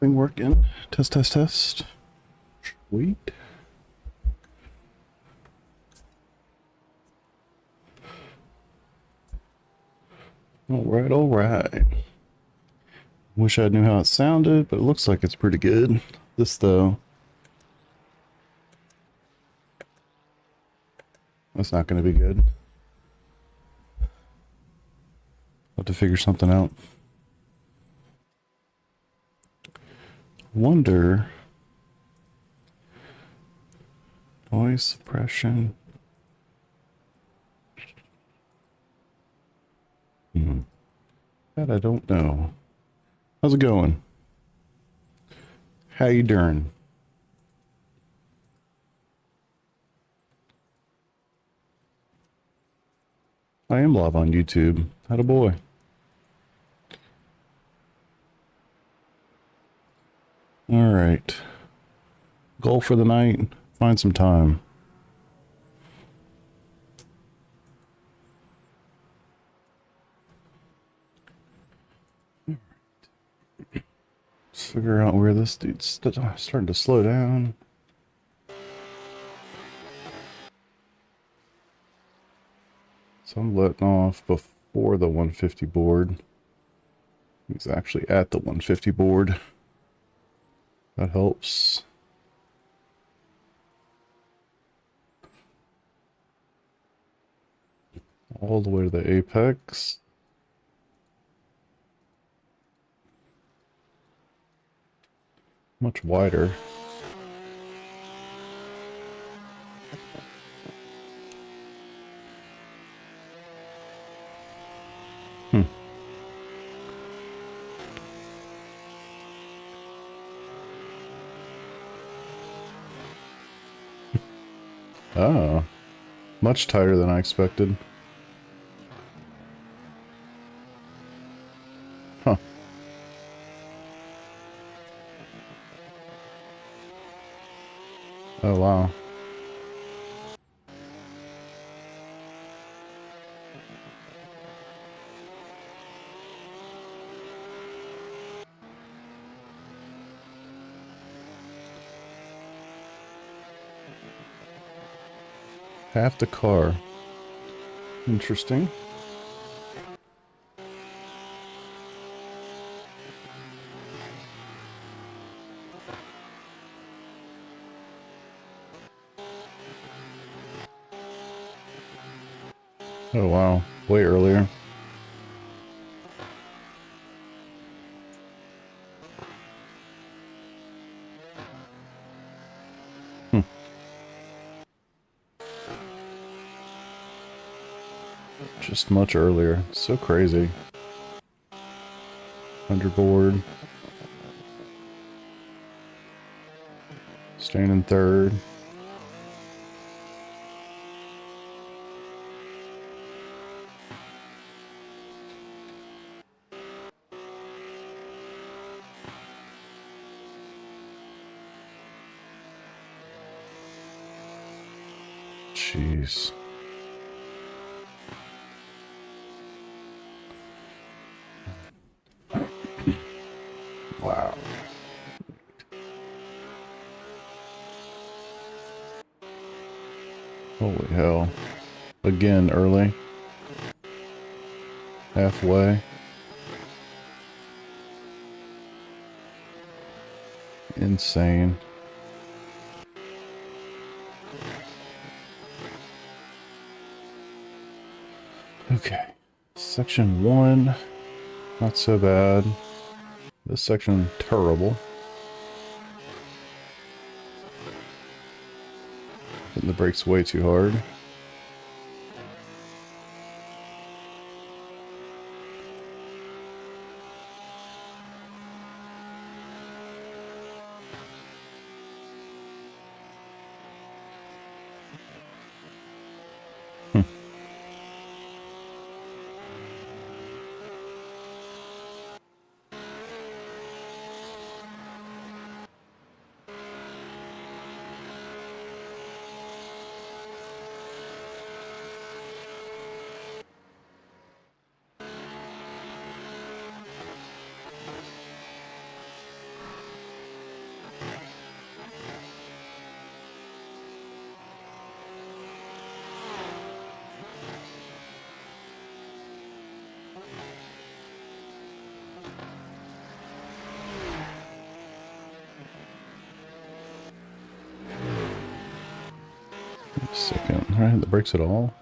Thing working. Test, test, test. Sweet. Alright, alright. Wish I knew how it sounded, but it looks like it's pretty good. This, though, that's not going to be good. I'll have to figure something out. Wonder... Noise suppression. That I don't know. How's it going? How you doing? I am live on YouTube. Atta boy. Alright. Goal for the night. Find some time. Let's figure out where this dude's starting to slow down. So I'm letting off before the 150 board. He's actually at the 150 board. That helps. All the way to the apex. Much wider. Oh, much tighter than I expected. Huh. Oh, wow. Half the car. Interesting. Oh wow, way earlier. Just much earlier. So crazy. Underboard. Staying in third. Jeez. Wow. Holy hell. Again, early. Halfway. Insane. Okay. Section 1. Not so bad. This section, terrible. Hitting the brakes way too hard. Second. Alright, that breaks it all.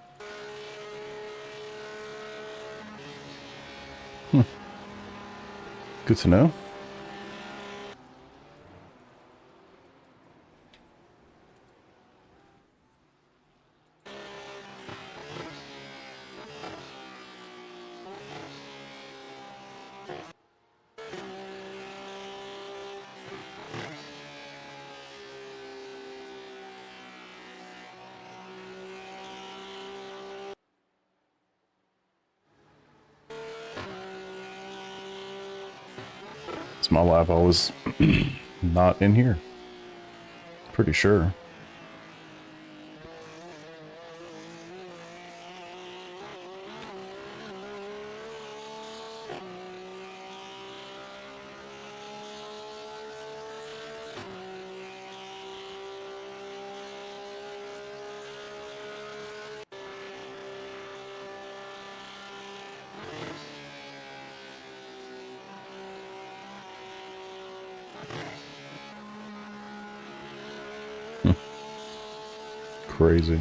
Good to know. It's my lap. I was not in here. Pretty sure. Crazy.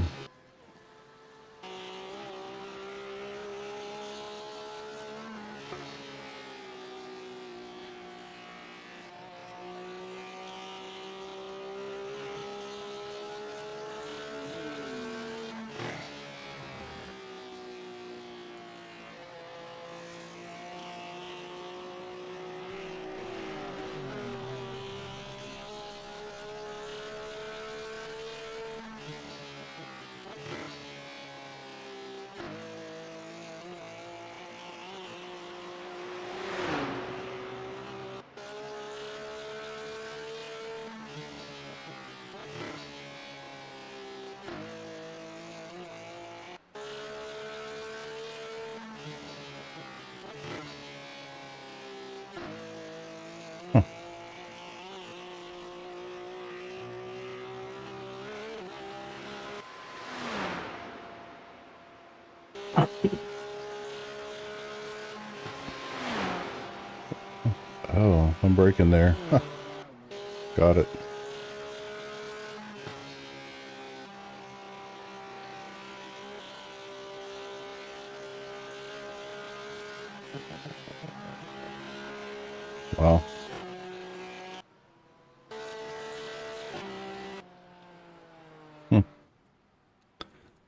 Oh, I'm breaking there. Huh. Got it. Wow.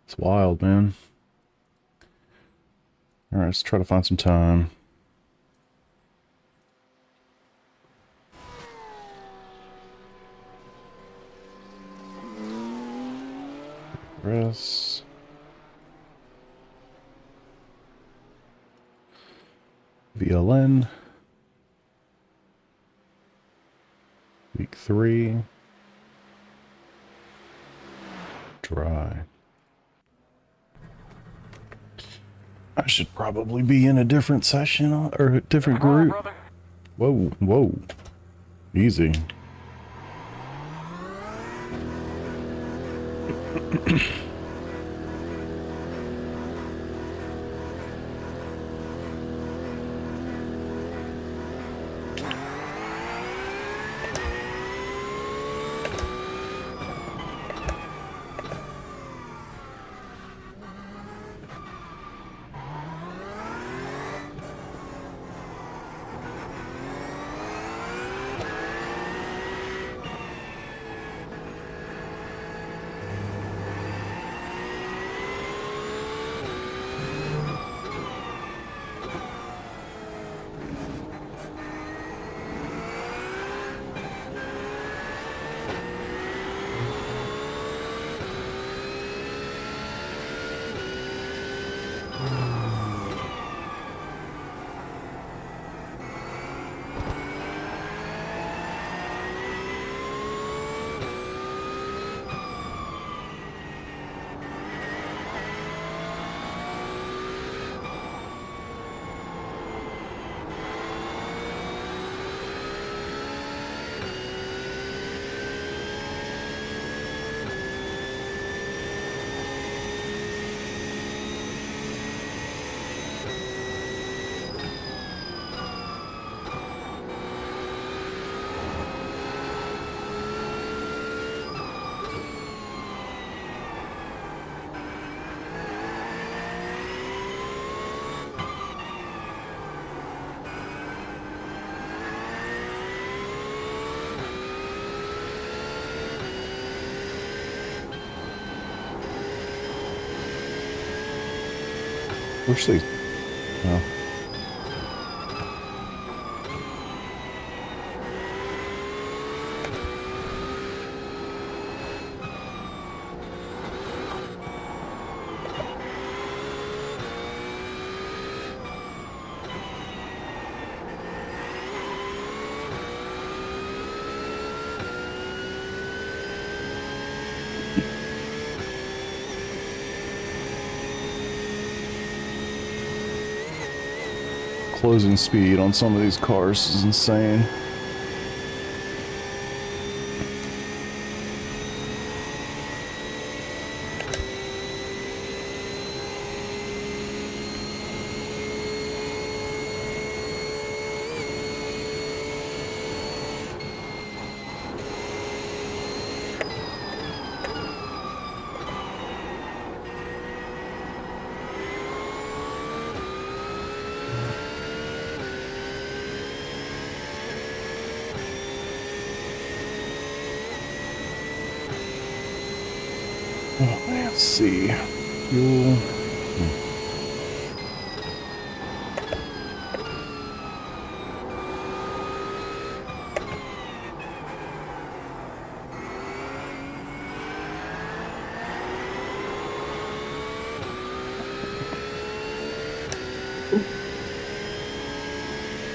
It's wild, man. Alright, let's try to find some time. Rest. VLN. Week 3. Dry. I should probably be in a different session or a different group. Whoa, whoa. Easy. Wish they... Oh. Closing speed on some of these cars is insane. Oh man, let's see. Fuel.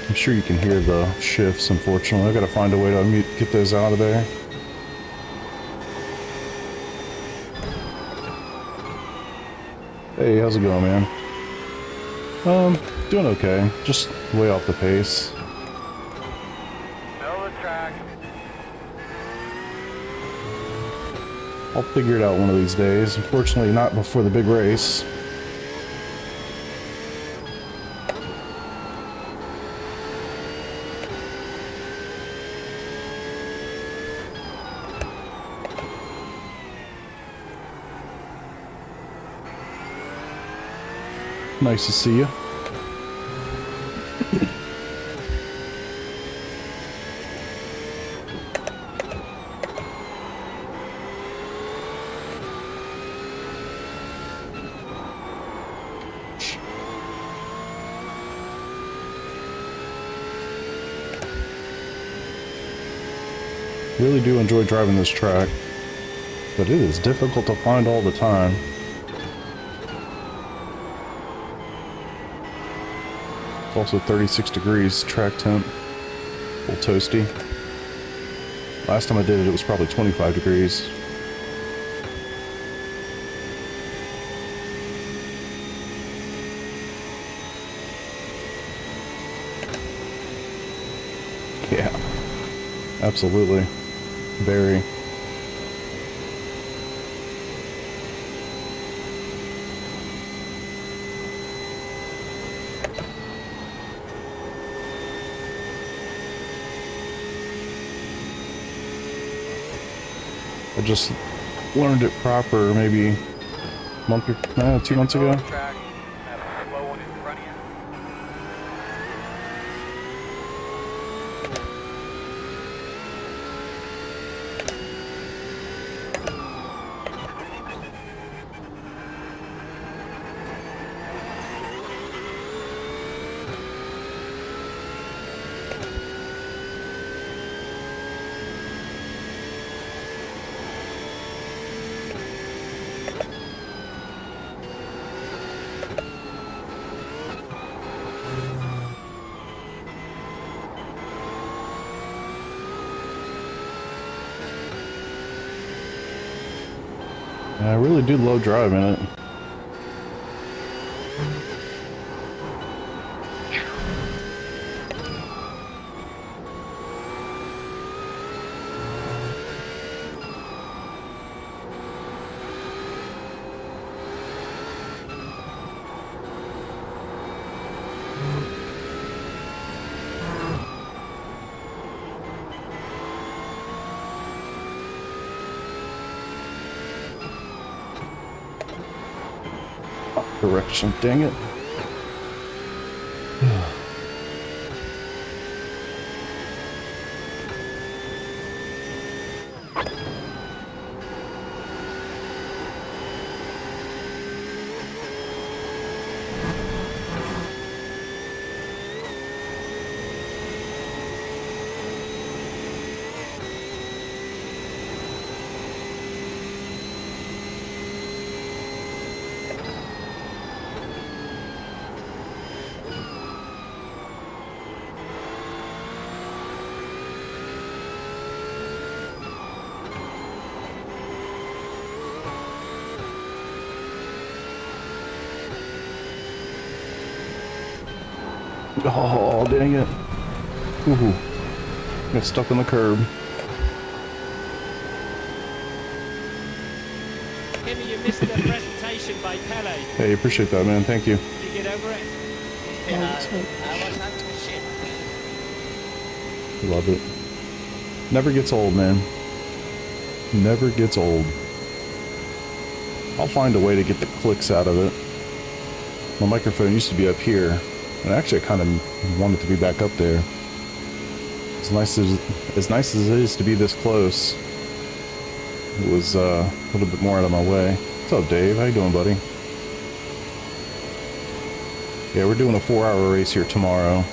I'm sure you can hear the shifts, unfortunately. I gotta find a way to get those out of there. Hey, how's it going, man? Doing okay. Just way off the pace. Know the track. I'll figure it out one of these days. Unfortunately, not before the big race. Nice to see you. Really do enjoy driving this track, but it is difficult to find all the time. It's also 36 degrees track temp, a little toasty. Last time I did it, it was probably 25 degrees. Yeah, absolutely. Very. I just learned it proper maybe a month or 2 months ago. Track. Have a slow one in front of you. I really do love driving it. Direction, dang it. Oh, dang it. Ooh. Got stuck on the curb. Kimmy, you missed the presentation by Pele. Hey, appreciate that, man. Thank you. Did you get over it? Yeah, I was having a shit. Love it. Never gets old, man. Never gets old. I'll find a way to get the clicks out of it. My microphone used to be up here, and actually I kind of want it to be back up there. As nice as it is to be this close, it was a little bit more out of my way. What's up, Dave? How you doing, buddy? Yeah, we're doing a 4-hour race here tomorrow.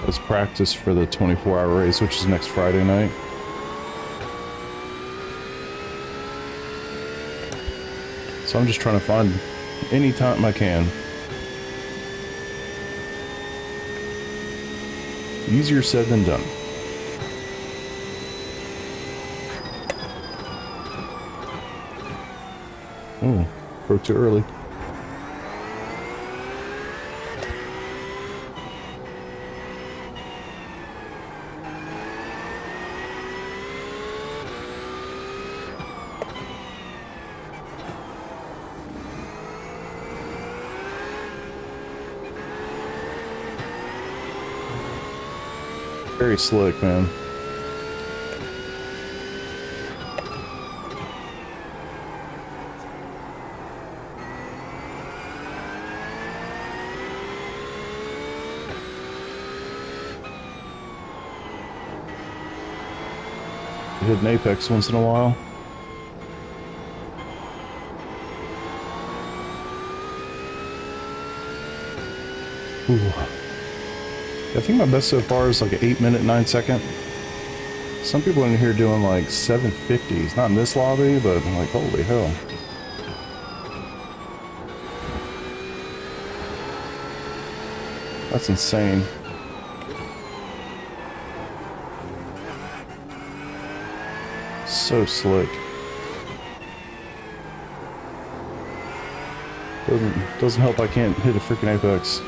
Let's practice for the 24-hour race, which is next Friday night. So I'm just trying to find any time I can. Easier said than done. Oh, broke too early. Very slick, man. Hit an apex once in a while. Ooh. I think my best so far is like an 8-minute 9-second. Some people in here doing like 750s. Not in this lobby, but I'm like, holy hell. That's insane. So slick. Doesn't help I can't hit a freaking apex.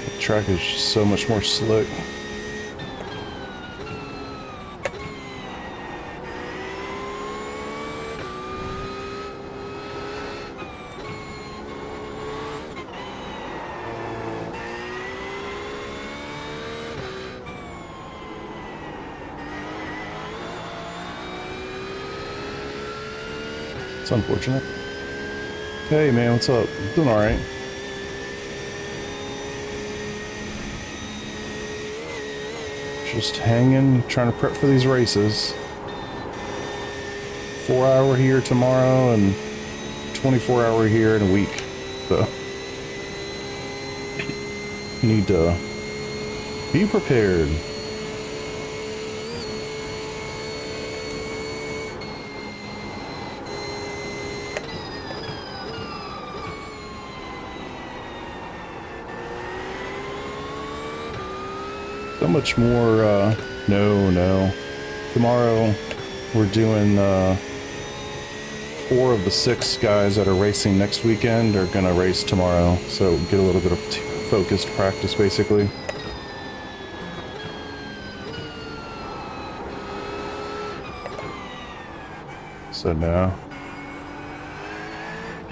The track is just so much more slick. It's unfortunate. Hey man, what's up? Doing alright. Just hanging, trying to prep for these races. 4-hour here tomorrow and 24-hour here in a week. So need to be prepared. So much more, no. Tomorrow, we're doing, 4 of the 6 guys that are racing next weekend are gonna race tomorrow. So get a little bit of focused practice, basically. So no.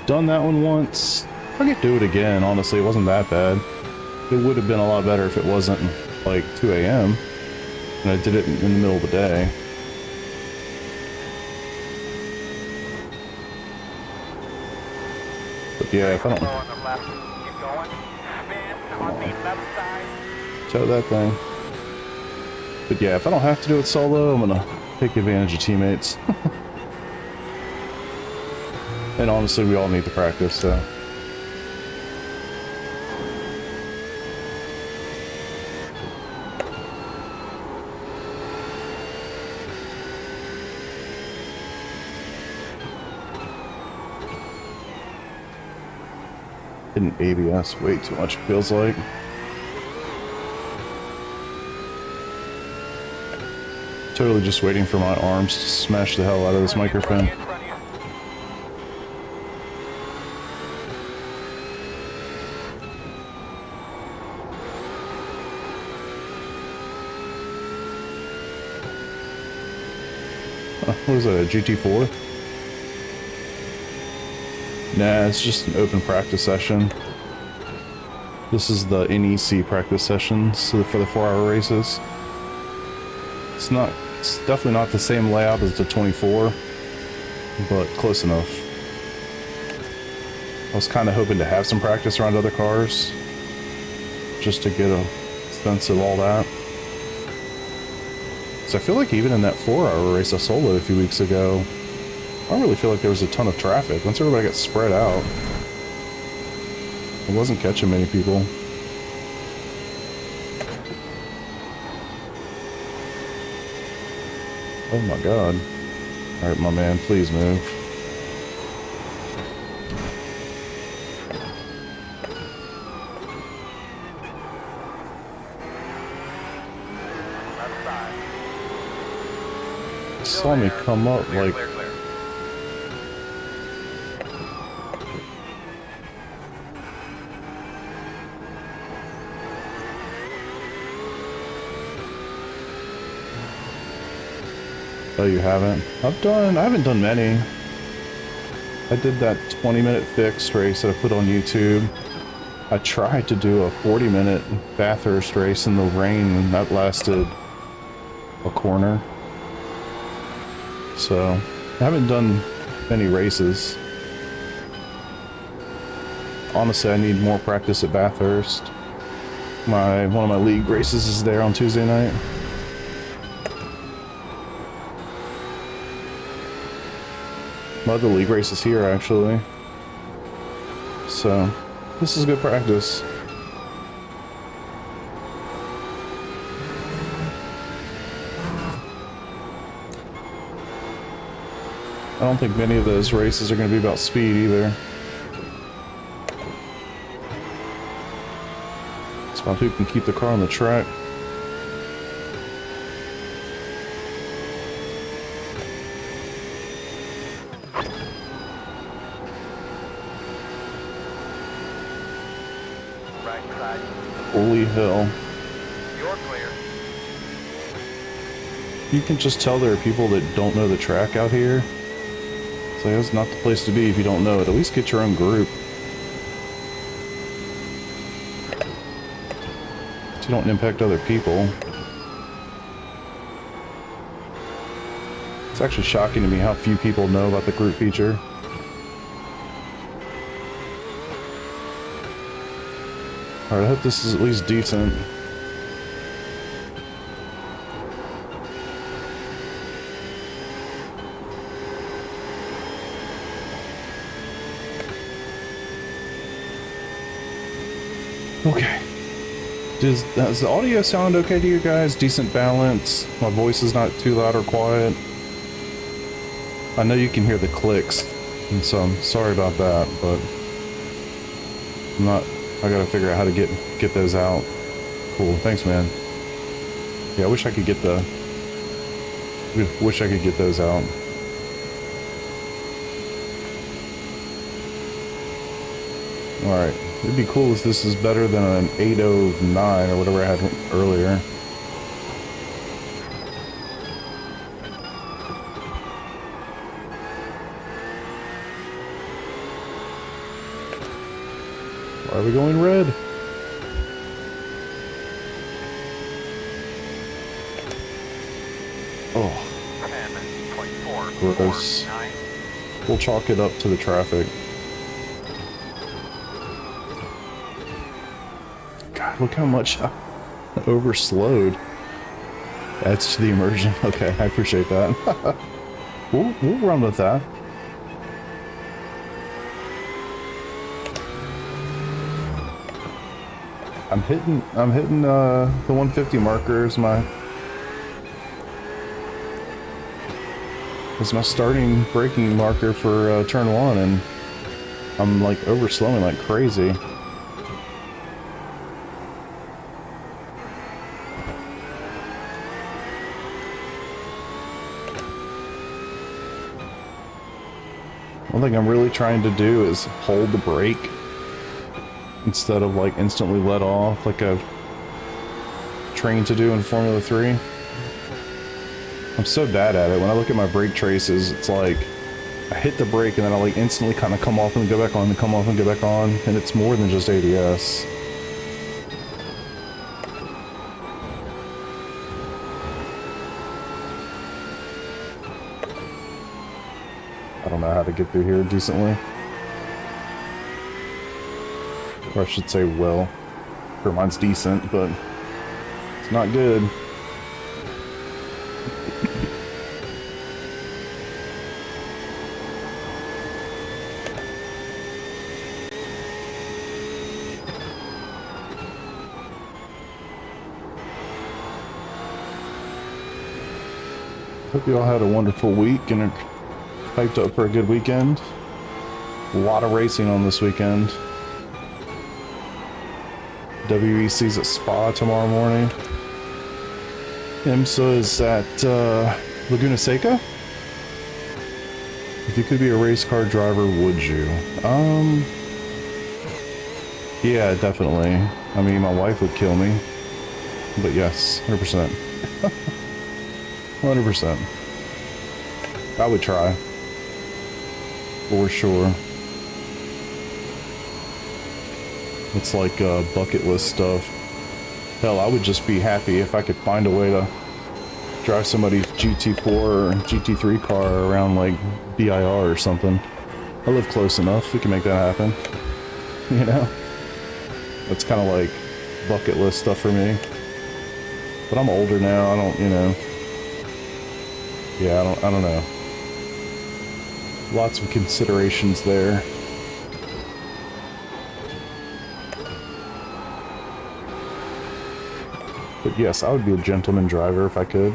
Done that one once. I could do it again, honestly. It wasn't that bad. It would have been a lot better if it wasn't like 2 a.m. and I did it in the middle of the day. But yeah, if I don't On the left. Keep going. Spin on the left side. tow that thing. But yeah, if I don't have to do it solo, I'm gonna take advantage of teammates. And honestly, we all need to practice, so. Hitting ABS way too much, it feels like. Totally just waiting for my arms to smash the hell out of this microphone. In front of you. What is that, a GT4? Nah, it's just an open practice session. This is the NEC practice session so for the 4-hour races. It's definitely not the same layout as the 24, but close enough. I was kind of hoping to have some practice around other cars, just to get a sense of all that. So I feel like even in that 4-hour race I soloed a few weeks ago, I don't really feel like there was a ton of traffic. Once everybody got spread out, I wasn't catching many people. Oh my god. Alright, my man, please move. Left side. Saw me come up Clear, like... clear, clear. Oh, you haven't? I haven't done many. I did that 20-minute fixed race that I put on YouTube. I tried to do a 40-minute Bathurst race in the rain, and that lasted a corner. So, I haven't done many races. Honestly, I need more practice at Bathurst. One of my league races is there on Tuesday night. My other league race is here, actually. So, this is good practice. I don't think many of those races are going to be about speed either. It's about who can keep the car on the track. Right side. Holy hell. You're clear. You can just tell there are people that don't know the track out here. So it's not the place to be if you don't know it. At least get your own group. So you don't impact other people. It's actually shocking to me how few people know about the group feature. Alright, I hope this is at least decent. Okay. Does the audio sound okay to you guys? Decent balance? My voice is not too loud or quiet? I know you can hear the clicks, and so I'm sorry about that, but I gotta figure out how to get those out. Cool, thanks man. Yeah, I wish I could get those out. Alright. It'd be cool if this is better than an 809 or whatever I had earlier. Why are we going red? Oh, 10.4. gross. 9. We'll chalk it up to the traffic. God, look how much I overslowed. Adds to the immersion. Okay, I appreciate that. We'll run with that. I'm hitting the 150 marker is my starting braking marker for turn 1, and I'm like overslowing like crazy. One thing I'm really trying to do is hold the brake instead of like instantly let off like I've trained to do in Formula 3. I'm so bad at it. When I look at my brake traces, it's like I hit the brake and then I like instantly kind of come off and go back on and come off and go back on, and it's more than just ADS. I don't know how to get through here decently. Or I should say well. Sure, mine's decent, but it's not good. Hope you all had a wonderful week and are hyped up for a good weekend. A lot of racing on this weekend. WEC's at Spa tomorrow morning. IMSA is at Laguna Seca. If you could be a race car driver, would you? Yeah, definitely. I mean, my wife would kill me. But yes, 100%. 100%. I would try. For sure. It's like bucket list stuff. Hell, I would just be happy if I could find a way to drive somebody's GT4 or GT3 car around like BIR or something. I live close enough, we can make that happen. You know? That's kind of like bucket list stuff for me. But I'm older now, I don't, you know. Yeah, I don't know. Lots of considerations there. But yes, I would be a gentleman driver if I could.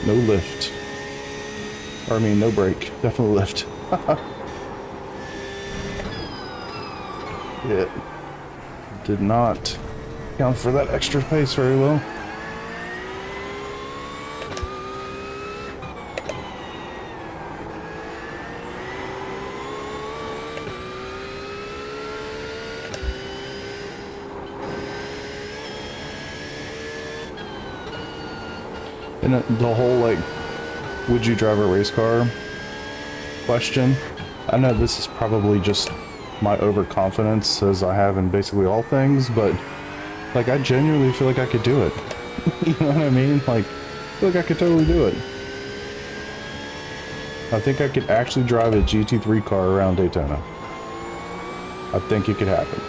No lift. Or I mean, no brake. Definitely lift. It did not count for that extra pace very well. And the whole, like, would you drive a race car question, I know this is probably just my overconfidence as I have in basically all things, but, like, I genuinely feel like I could do it. You know what I mean? Like, I feel like I could totally do it. I think I could actually drive a GT3 car around Daytona. I think it could happen.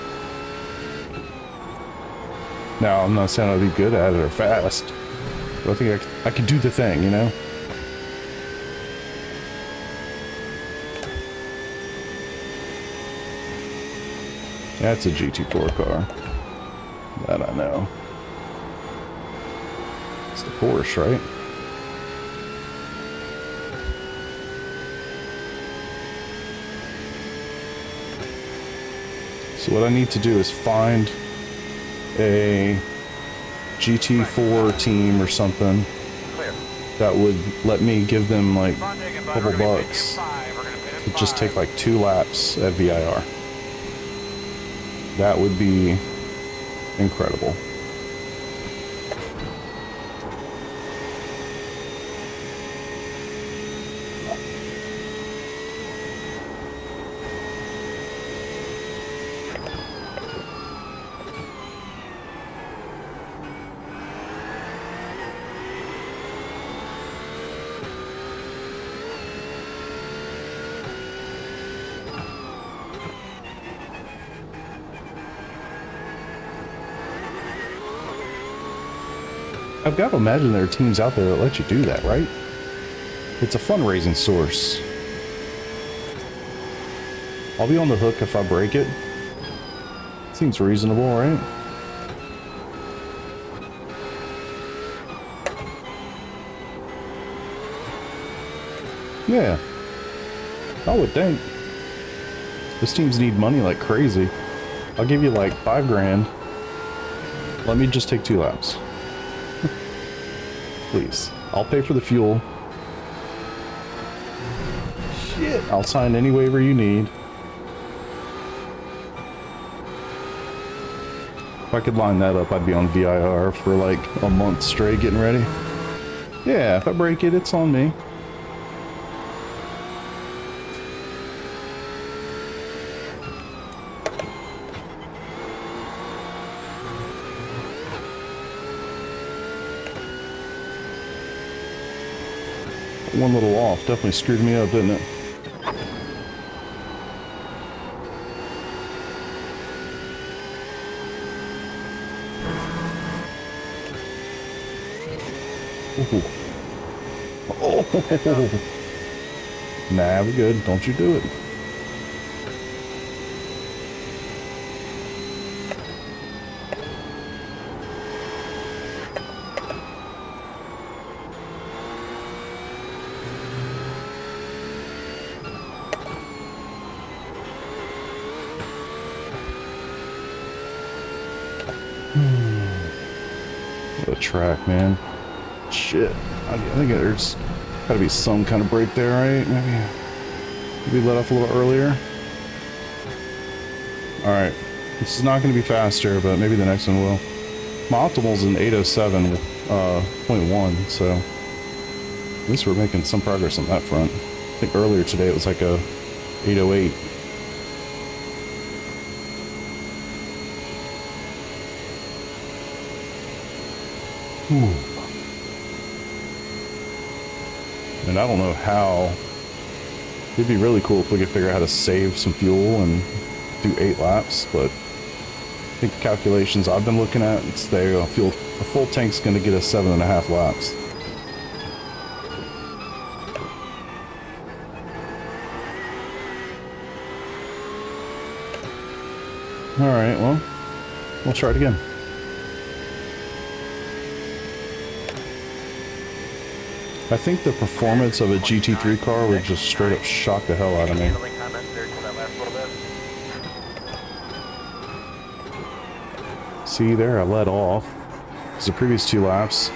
Now, I'm not saying I'd be good at it or fast, but I think I could do the thing, you know? That's a GT4 car. That I know. It's the Porsche, right? So what I need to do is find a GT4 team or something that would let me give them like a couple bucks to just take like 2 laps at VIR. That would be incredible. I've got to imagine there are teams out there that let you do that, right? It's a fundraising source. I'll be on the hook if I break it. Seems reasonable, right? Yeah. I would think. Those teams need money like crazy. I'll give you like 5 grand. Let me just take 2 laps. Please. I'll pay for the fuel. Shit. I'll sign any waiver you need. If I could line that up, I'd be on VIR for like a month straight getting ready. Yeah, if I break it, it's on me. One little off definitely screwed me up, didn't it? Ooh. Oh. Nah, we're good. Don't you do it. What a track, man. Shit. I think there's gotta be some kind of break there, right? Maybe let off a little earlier. Alright. This is not gonna be faster, but maybe the next one will. My optimal's in 807 with 0.1, so at least we're making some progress on that front. I think earlier today it was like a 808. Ooh. And I don't know how. It'd be really cool if we could figure out how to save some fuel and do 8 laps, but I think the calculations I've been looking at, it's there. A full tank's going to get us 7.5 laps. Alright, well, we'll try it again. I think the performance of a GT3 car would just straight up shock the hell out of me. See there, I let off. It's the previous 2 laps.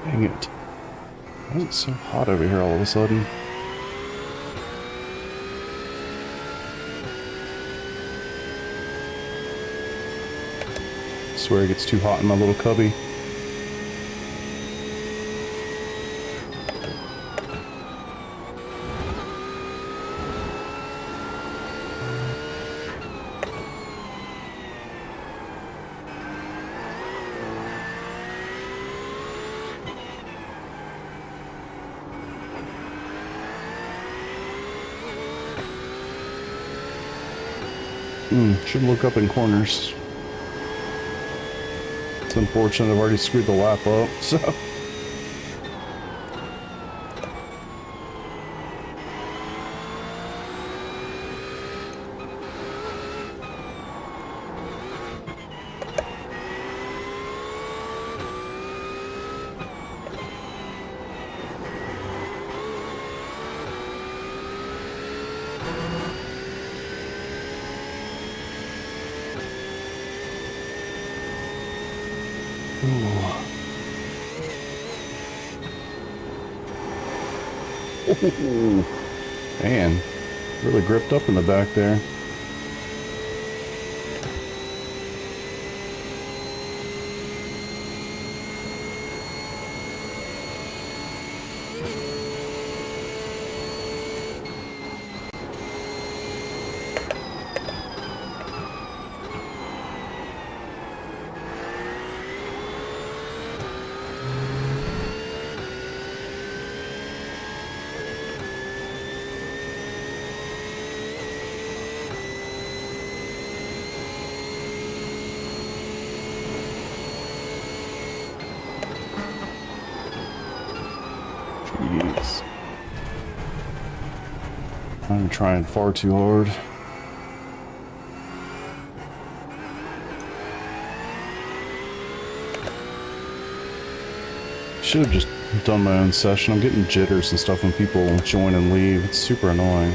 Dang it. Why is it so hot over here all of a sudden? I swear it gets too hot in my little cubby. Should look up in corners. It's unfortunate I've already screwed the lap up, so. Ooh. Man, really gripped up in the back there. I'm trying far too hard. Should have just done my own session. I'm getting jitters and stuff when people join and leave. It's super annoying.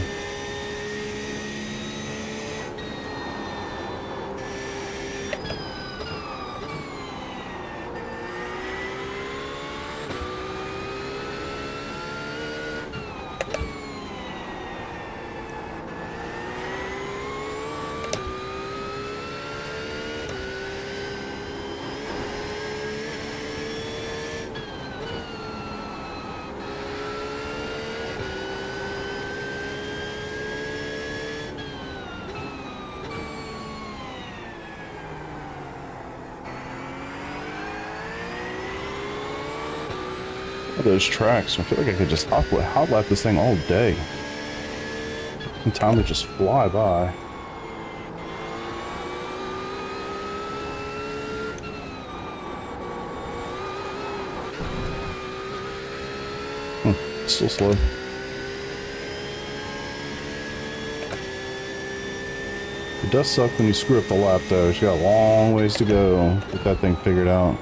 Those tracks, I feel like I could just hot lap this thing all day. And time would just fly by. Still slow. It does suck when you screw up the lap though. You got a long ways to go to get that thing figured out.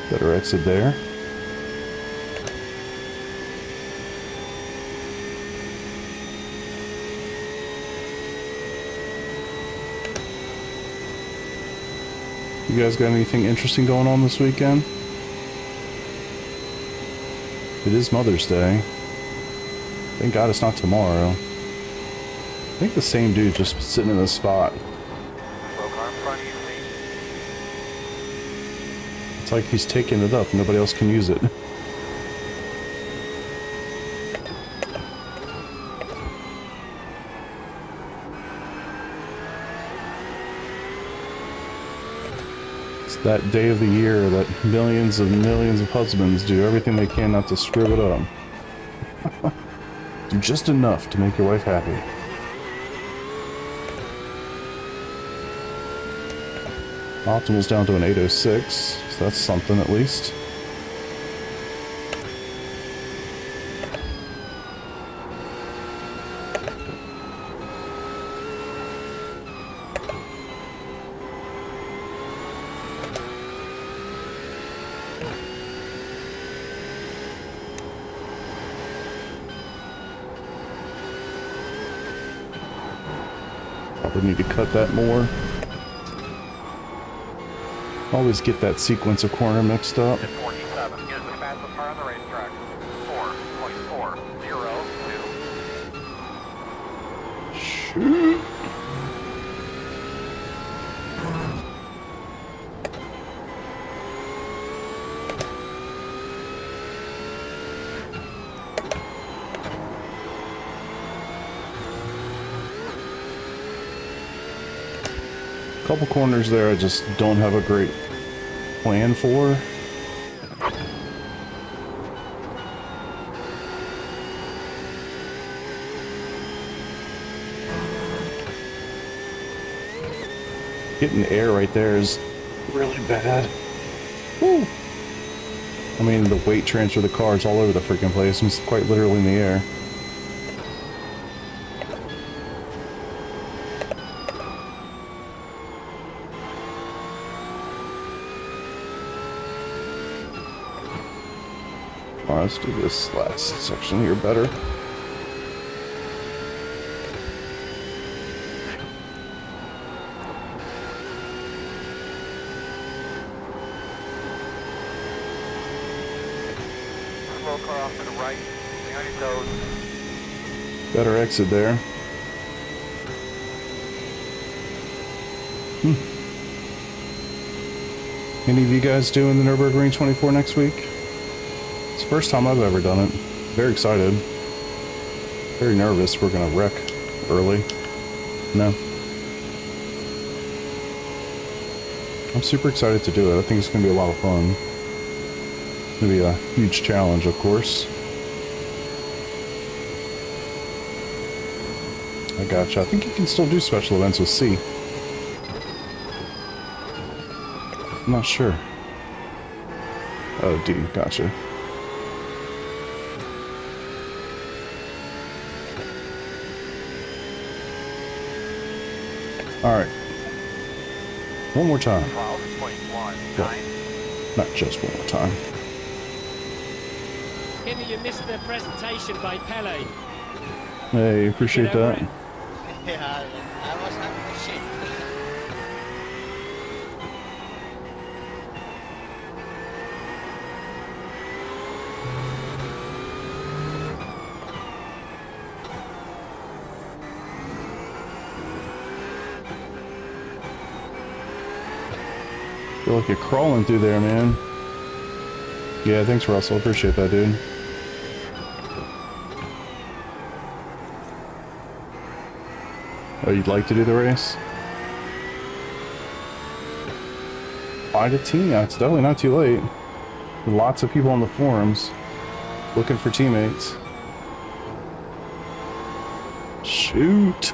Better exit there. You guys got anything interesting going on this weekend? It is Mother's Day. Thank God it's not tomorrow. I think the same dude just sitting in this spot. Slow car in front of you, please. It's like he's taking it up. Nobody else can use it. It's that day of the year that millions and millions of husbands do everything they can not to screw it up. Do just enough to make your wife happy. Optimal's down to an 806, so that's something at least. Probably need to cut that more. Always get that sequence of corner mixed up. 47 is the fastest car on the racetrack. 4.402. Shoot. Couple corners there I just don't have a great plan for. Getting air right there is really bad. Woo. I mean, the weight transfer of the car is all over the freaking place. It's quite literally in the air. Alright, let's do this last section here better. Slow car off to the right. Behind your toes. Better exit there. Any of you guys doing the Nurburgring 24 next week? It's the first time I've ever done it. Very excited. Very nervous we're gonna wreck early. No. I'm super excited to do it. I think it's gonna be a lot of fun. It's gonna be a huge challenge, of course. I gotcha. I think you can still do special events with C. I'm not sure. Oh, D. Gotcha. All right. One more time. 12.1. Well, not just one more time. Kimmy, you missed the presentation by Pele. Hey, appreciate Get over that. it. Yeah, I was having a shit. Feel like you're crawling through there, man. Yeah, thanks, Russell. Appreciate that, dude. Oh, you'd like to do the race? Find a team. Yeah, it's definitely not too late. Lots of people on the forums looking for teammates. Shoot!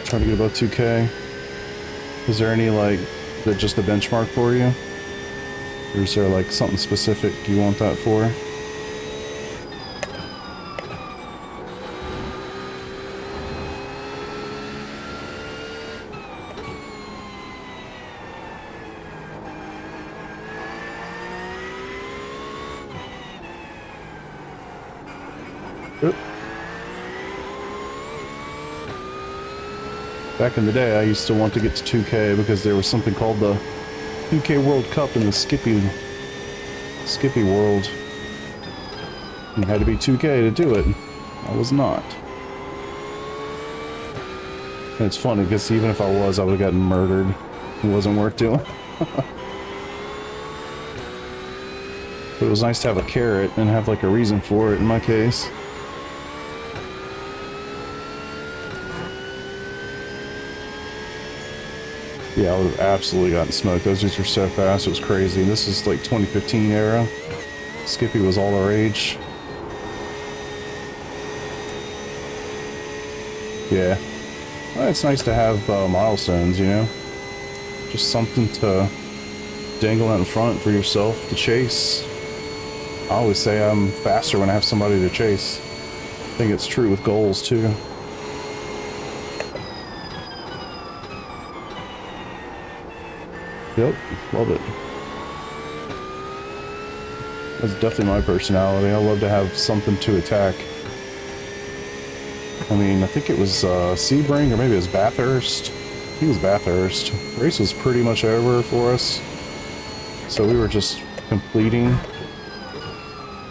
Trying to get above 2K. Is there any, like, that just a benchmark for you? Or is there, like, something specific you want that for? Oop. Back in the day, I used to want to get to 2K because there was something called the 2K World Cup in the Skippy world. You had to be 2K to do it. I was not. And it's funny because even if I was, I would have gotten murdered. It wasn't worth doing. But it was nice to have a carrot and have like a reason for it in my case. Yeah, I would have absolutely gotten smoked. Those dudes were so fast, it was crazy. This is like 2015 era. Skippy was all the rage. Yeah. Well, it's nice to have milestones, you know? Just something to dangle out in front for yourself to chase. I always say I'm faster when I have somebody to chase. I think it's true with goals, too. Yep, love it. That's definitely my personality. I love to have something to attack. I mean, I think it was Sebring, or maybe it was Bathurst. I think it was Bathurst. The race was pretty much over for us. So we were just completing.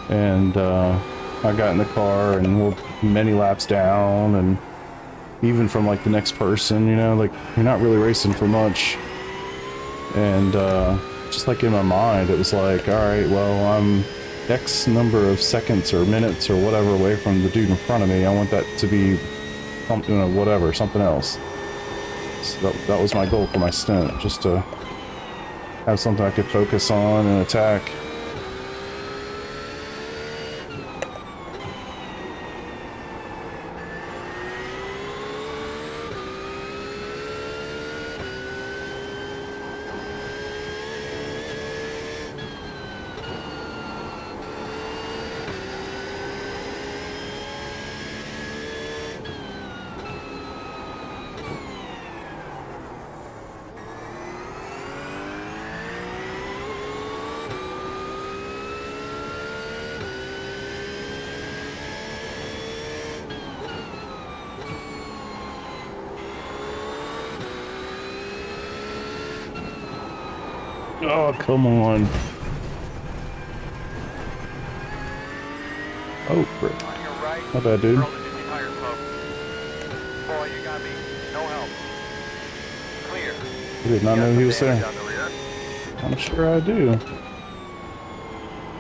And I got in the car and we're many laps down. And even from like the next person, you know, like you're not really racing for much. And just like in my mind, it was like, all right, well, I'm X number of seconds or minutes or whatever away from the dude in front of me. I want that to be something, you know, whatever, something else. So that was my goal for my stint, just to have something I could focus on and attack. Oh, come on. Oh, frick. On your right. My bad, dude. Girl that did the tire club. Boy, you got me. No help. Clear. I did not know he was there. Down the rear. I'm sure I do.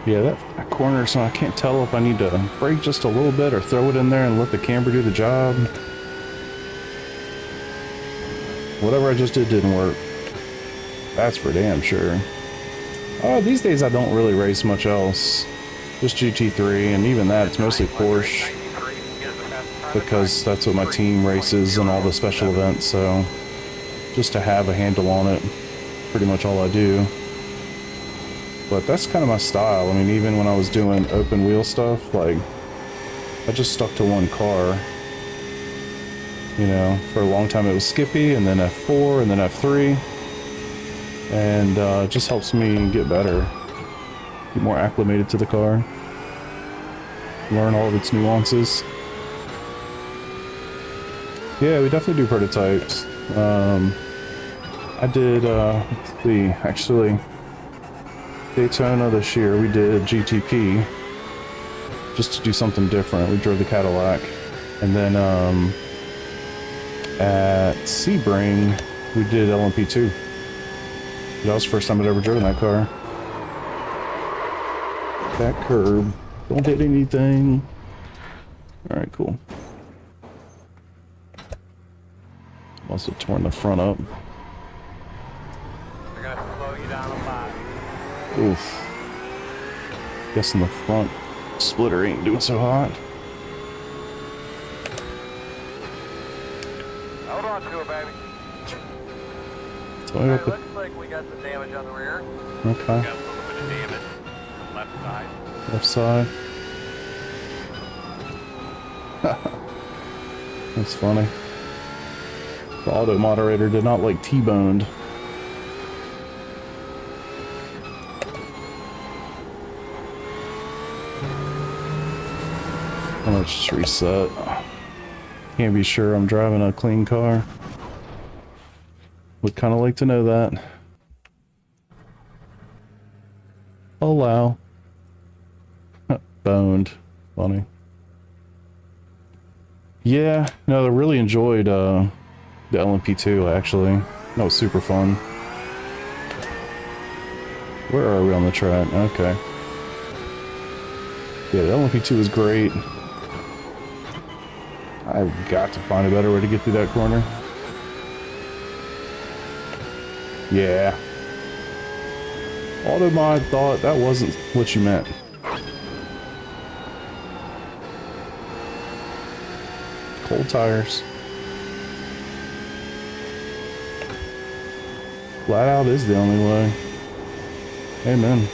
Yeah, that corner, so I can't tell if I need to brake just a little bit or throw it in there and let the camber do the job. Whatever I just did didn't work. That's for damn sure. These days I don't really race much else. Just GT3, and even that, it's mostly Porsche. Because that's what my team races and all the special events, so just to have a handle on it. pretty much all I do. But that's kind of my style. I mean, even when I was doing open wheel stuff, like, I just stuck to one car. You know, for a long time it was Skippy, and then F4, and then F3. And it just helps me get better. Get more acclimated to the car. Learn all of its nuances. Yeah, we definitely do prototypes. I did, let's see, actually, Daytona this year, we did GTP. Just to do something different. We drove the Cadillac. And then, at Sebring, we did LMP2. That was the first time I'd ever driven that car. That curb. Don't hit anything. Alright, cool. Must have torn the front up. They're gonna slow you down a lot. Oof. Guessing the front splitter ain't doing so hot. Hold on to it, baby. Tell me Hey, what the... looks like we got some damage on the rear. Okay. Got a little bit of damage on the left side. Left side. That's funny. The auto moderator did not like T-boned. Let's just reset. Can't be sure I'm driving a clean car. Would kind of like to know that. Allow. Boned. Funny. Yeah, no, I really enjoyed the LMP2 actually. That was super fun. Where are we on the track? Okay. Yeah, the LMP2 is great. I've got to find a better way to get through that corner. Yeah. Automod thought that wasn't what you meant. Cold tires. Flat out is the only way. Amen.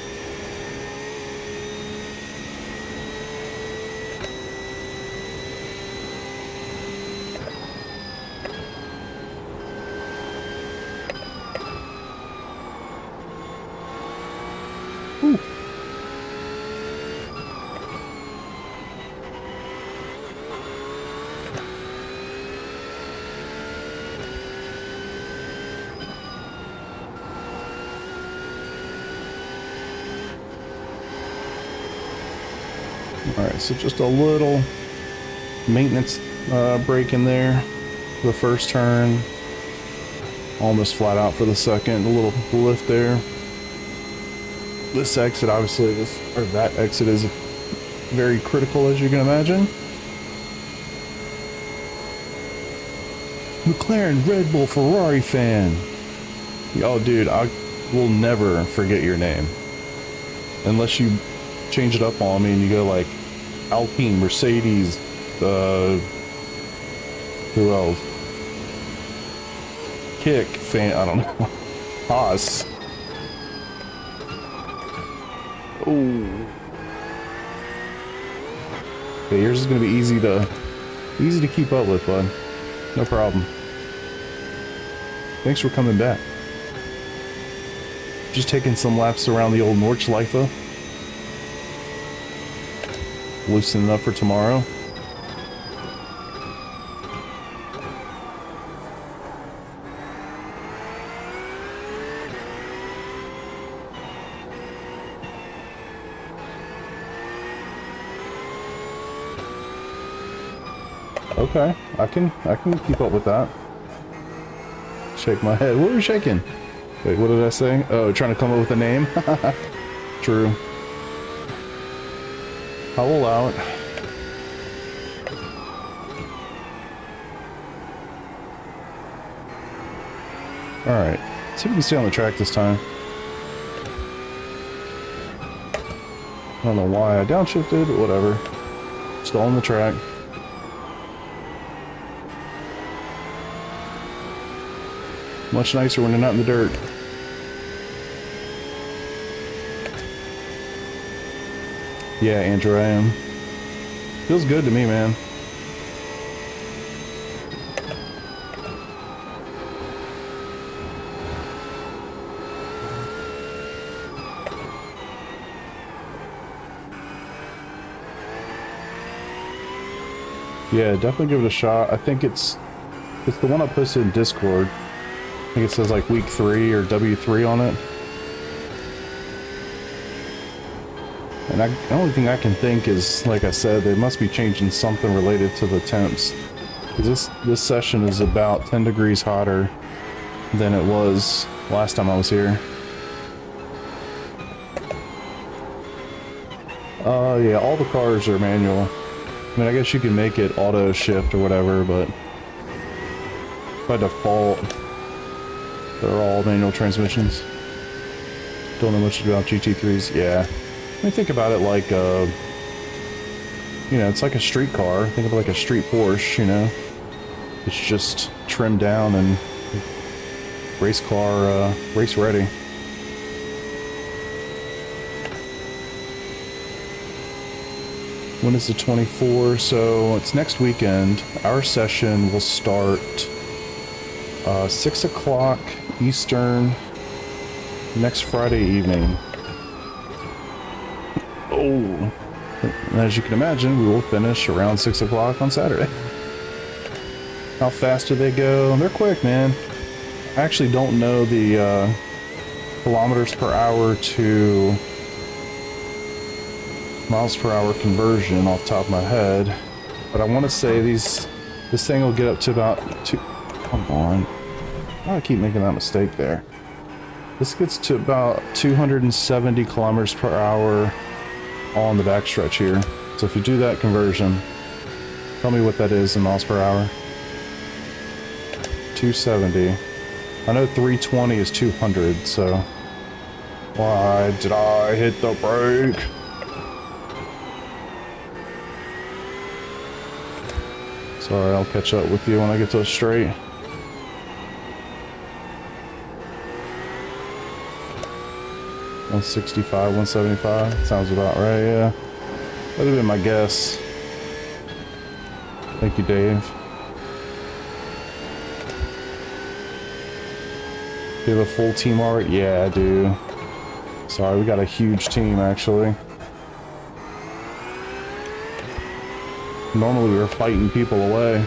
Whew. Alright, so just a little maintenance break in there for the first turn. Almost flat out for the second. A little lift there. This exit, obviously, that exit is very critical, as you can imagine. McLaren, Red Bull, Ferrari fan. Oh, dude, I will never forget your name. Unless you change it up on me and you go like Alpine, Mercedes, who else? Kick fan, I don't know. Haas. Oh. Okay, yours is gonna be easy to keep up with, bud. No problem. Thanks for coming back. Just taking some laps around the old Nordschleife. Loosening up for tomorrow. Okay, I can keep up with that. Shake my head. What are you shaking? Wait, what did I say? Oh, trying to come up with a name? True. I will allow it. Alright, see if we can stay on the track this time. I don't know why I downshifted, but whatever. Still on the track. Much nicer when they're not in the dirt. Yeah, Andrew, I am. Feels good to me, man. Yeah, definitely give it a shot. I think it's the one I posted in Discord. I think it says like week 3 or W3 on it. And the only thing I can think is, like I said, they must be changing something related to the temps. Because this session is about 10 degrees hotter than it was last time I was here. Yeah, all the cars are manual. I mean, I guess you can make it auto shift or whatever, but by default, they're all manual transmissions. Don't know much about GT3s. Yeah. I mean, think about it like, you know, it's like a street car. Think of it like a street Porsche, you know? It's just trimmed down and race car, race ready. When is the 24? So it's next weekend. Our session will start 6 o'clock Eastern next Friday evening. Oh, and as you can imagine, we will finish around 6 o'clock on Saturday. How fast do they go? They're quick, man. I actually don't know the kilometers per hour to miles per hour conversion off the top of my head, but I want to say this thing will get up to about come on, I keep making that mistake there. This gets to about 270 kilometers per hour on the backstretch here. So if you do that conversion, tell me what that is in miles per hour. 270. I know 320 is 200, so why did I hit the brake? Sorry, I'll catch up with you when I get to a straight. $165, 175. Sounds about right, yeah. That would have been my guess. Thank you, Dave. Do you have a full team already? Yeah, I do. Sorry, we got a huge team, actually. Normally we were fighting people away.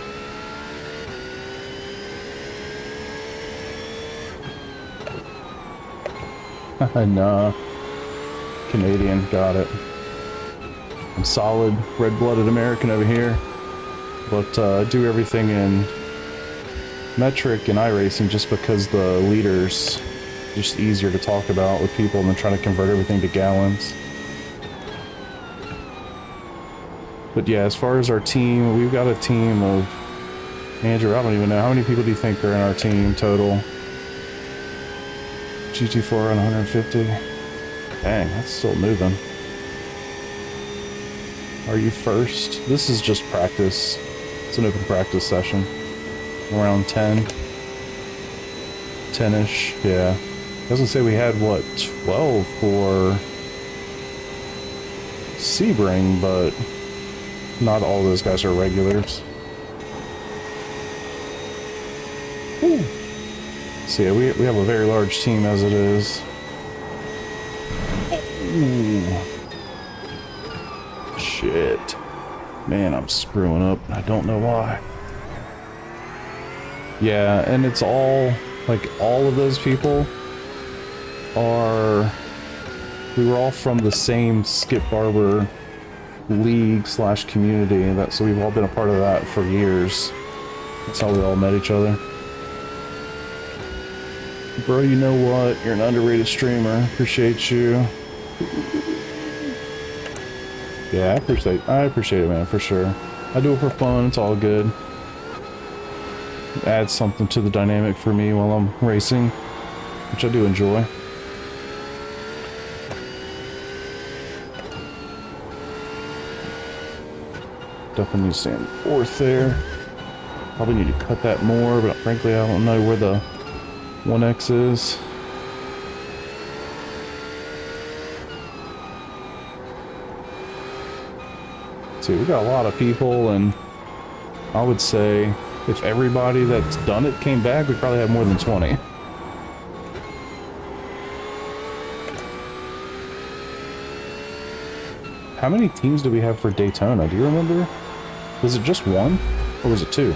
Nah. Canadian, got it. I'm solid, red-blooded American over here. But I do everything in metric and iRacing just because the liters just easier to talk about with people than trying to convert everything to gallons. But yeah, as far as our team, we've got a team of... Andrew, I don't even know. How many people do you think are in our team total? GT4 on 150. Dang, that's still moving. Are you first? This is just practice. It's an open practice session. Around 10. 10-ish, yeah. I was gonna say we had, what, 12 for Sebring, but not all those guys are regulars. Ooh. So yeah, we have a very large team as it is. Ooh. Shit. Man, I'm screwing up. I don't know why. Yeah, and it's all, like, all of those people are... We were all from the same Skip Barber league / community, so we've all been a part of that for years. That's how we all met each other. Bro, you know what? You're an underrated streamer. Appreciate you. Yeah, I appreciate it, man, for sure. I do it for fun. It's all good. It adds something to the dynamic for me while I'm racing, which I do enjoy. Definitely need to stand fourth there. Probably need to cut that more, but frankly, I don't know where the 1X is. see, we got a lot of people, and I would say if everybody that's done it came back, we'd probably have more than 20. How many teams do we have for Daytona? Do you remember? Was it just one? Or was it two?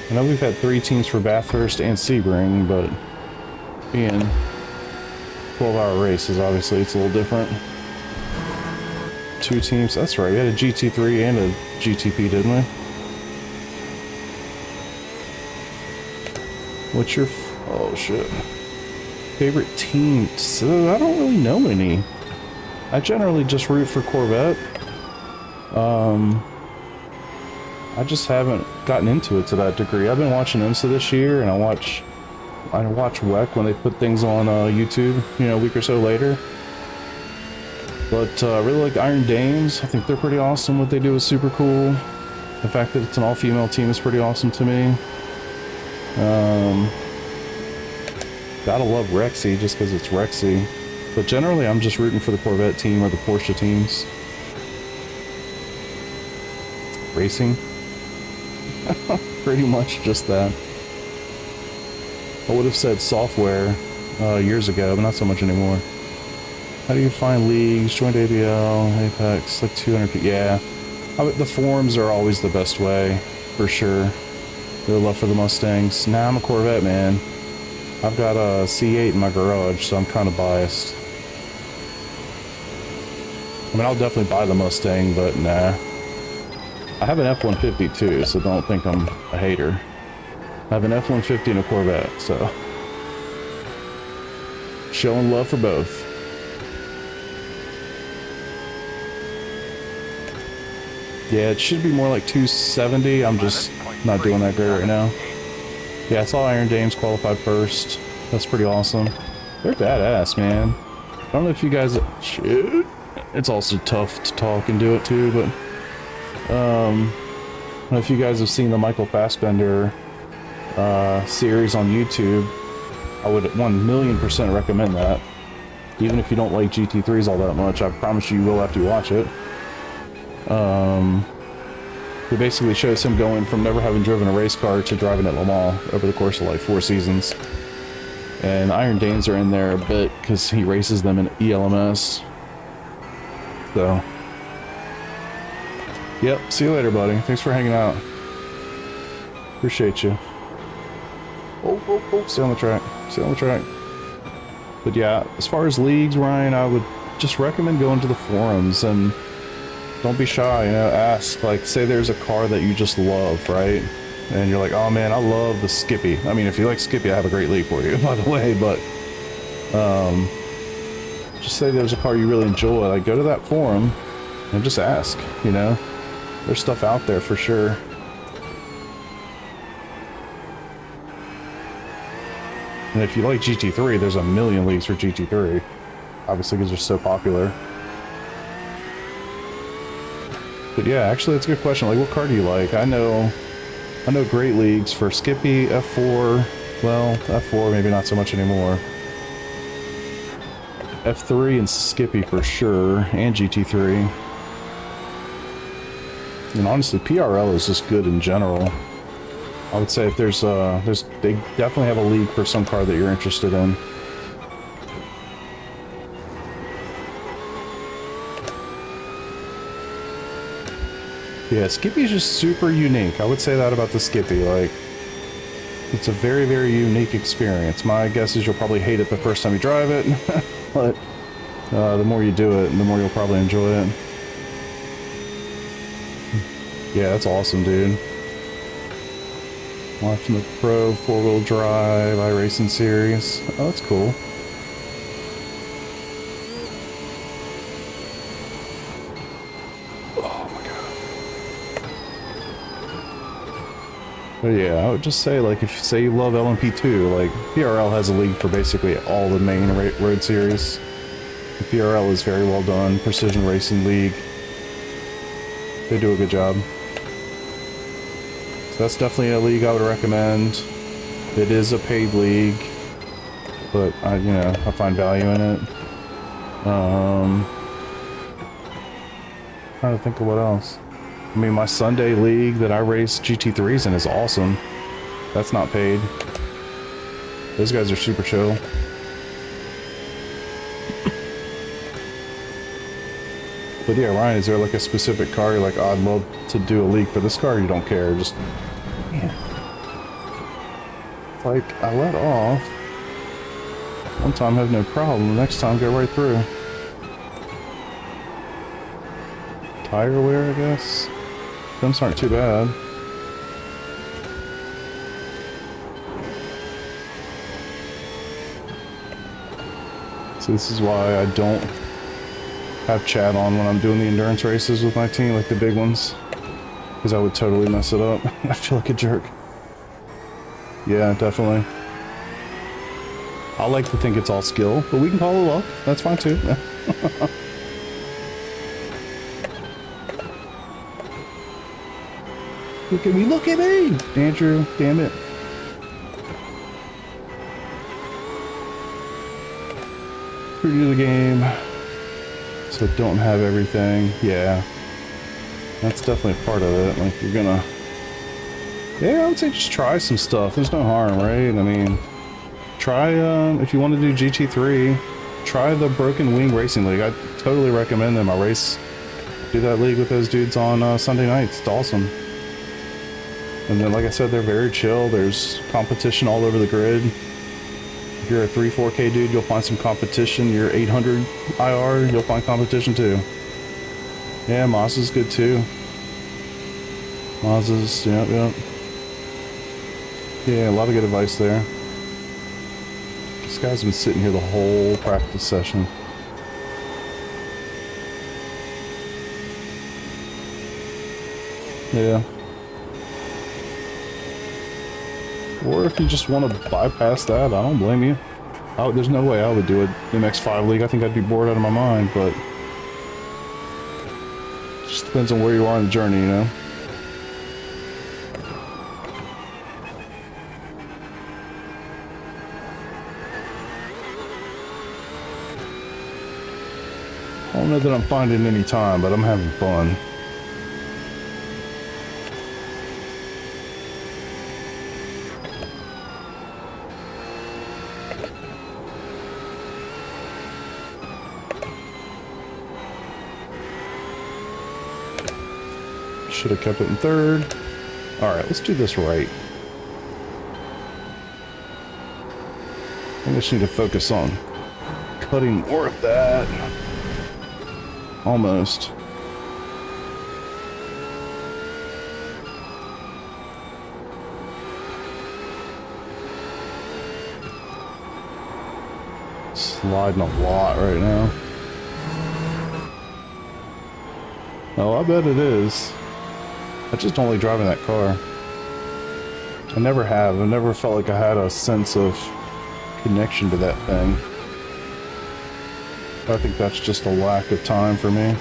I know we've had 3 teams for Bathurst and Sebring, but being 12-hour races, obviously it's a little different. 2 teams, that's right, we had a GT3 and a GTP, didn't we? What's your, oh shit. Favorite team? So I don't really know any. I generally just root for Corvette. I just haven't gotten into it to that degree. I've been watching IMSA this year, and I watch WEC when they put things on YouTube, you know, a week or so later. But I really like Iron Dames. I think they're pretty awesome. What they do is super cool. The fact that it's an all-female team is pretty awesome to me. Gotta love Rexy just because it's Rexy. But generally, I'm just rooting for the Corvette team or the Porsche teams. Racing? Pretty much just that. I would have said software years ago, but not so much anymore. How do you find leagues? Joined ABL, Apex, like 200 people. Yeah. The forums are always the best way, for sure. Their love for the Mustangs. Nah, I'm a Corvette, man. I've got a C8 in my garage, so I'm kind of biased. I mean, I'll definitely buy the Mustang, but nah. I have an F-150 too, so don't think I'm a hater. I have an F-150 and a Corvette, so... showing love for both. Yeah, it should be more like 270. I'm just not doing that great right now. Yeah, I saw Iron Dames qualified first. That's pretty awesome. They're badass, man. I don't know if you guys... Shit. It's also tough to talk and do it too, but... I don't know if you guys have seen the Michael Fassbender series on YouTube. I would 1,000,000% recommend that. Even if you don't like GT3s all that much, I promise you will after you watch it. It basically shows him going from never having driven a race car to driving at Le Mans over the course of like 4 seasons. And Iron Danes are in there a bit because he races them in ELMS. So, yep, see you later, buddy. Thanks for hanging out. Appreciate you. Oh, stay on the track. Stay on the track. But yeah, as far as leagues, Ryan, I would just recommend going to the forums and don't be shy, you know, ask, like, say there's a car that you just love, right? And you're like, oh man, I love the Skippy. I mean, if you like Skippy, I have a great league for you, by the way, but, just say there's a car you really enjoy, like, go to that forum and just ask, you know? There's stuff out there for sure. And if you like GT3, there's a million leagues for GT3. Obviously, because they're so popular. But yeah, actually, that's a good question. Like, what car do you like? I know great leagues for Skippy, F4. Well, F4 maybe not so much anymore. F3 and Skippy for sure, and GT3. And honestly, PRL is just good in general. I would say if they definitely have a league for some car that you're interested in. Yeah, Skippy is just super unique. I would say that about the Skippy. Like, it's a very, very unique experience. My guess is you'll probably hate it the first time you drive it, but the more you do it, the more you'll probably enjoy it. Yeah, that's awesome, dude. Watching the Pro 4-wheel drive iRacing series. Oh, that's cool. But yeah, I would just say, like, if you say you love LMP2, like, PRL has a league for basically all the main road series. The PRL is very well done, Precision Racing League. They do a good job. So that's definitely a league I would recommend. It is a paid league, but I find value in it. Trying to think of what else. I mean, my Sunday league that I race GT3s in is awesome. That's not paid. Those guys are super chill. But yeah, Ryan, is there like a specific car you're like, oh, I'd love to do a league for this car? Or you don't care? Just, man. It's like, I let off. One time have no problem, the next time go right through. Tire wear, I guess. Those aren't too bad. So this is why I don't have chat on when I'm doing the endurance races with my team, like the big ones. Because I would totally mess it up. I feel like a jerk. Yeah, definitely. I like to think it's all skill, but we can call it luck. That's fine too. Look at me! Andrew, damn it. Preview the game. So don't have everything. Yeah. That's definitely a part of it. Like, you're gonna... Yeah, I would say just try some stuff. There's no harm, right? I mean... Try, if you want to do GT3, try the Broken Wing Racing League. I totally recommend them. I do that league with those dudes on Sunday nights. It's awesome. And then, like I said, they're very chill. There's competition all over the grid. If you're a 3-4K dude, you'll find some competition. You're 800 IR, you'll find competition too. Yeah, Mazda's good too. Mazda's, yep. Yeah, a lot of good advice there. This guy's been sitting here the whole practice session. Yeah. Or if you just want to bypass that, I don't blame you. There's no way I would do it MX5 League. I think I'd be bored out of my mind, but... It just depends on where you are in the journey, you know? I don't know that I'm finding any time, but I'm having fun. Should have kept it in third. Alright, let's do this right. I just need to focus on cutting more of that. Almost. Sliding a lot right now. Oh, I bet it is. I just don't like driving that car. I never have. I never felt like I had a sense of connection to that thing. I think that's just a lack of time for me.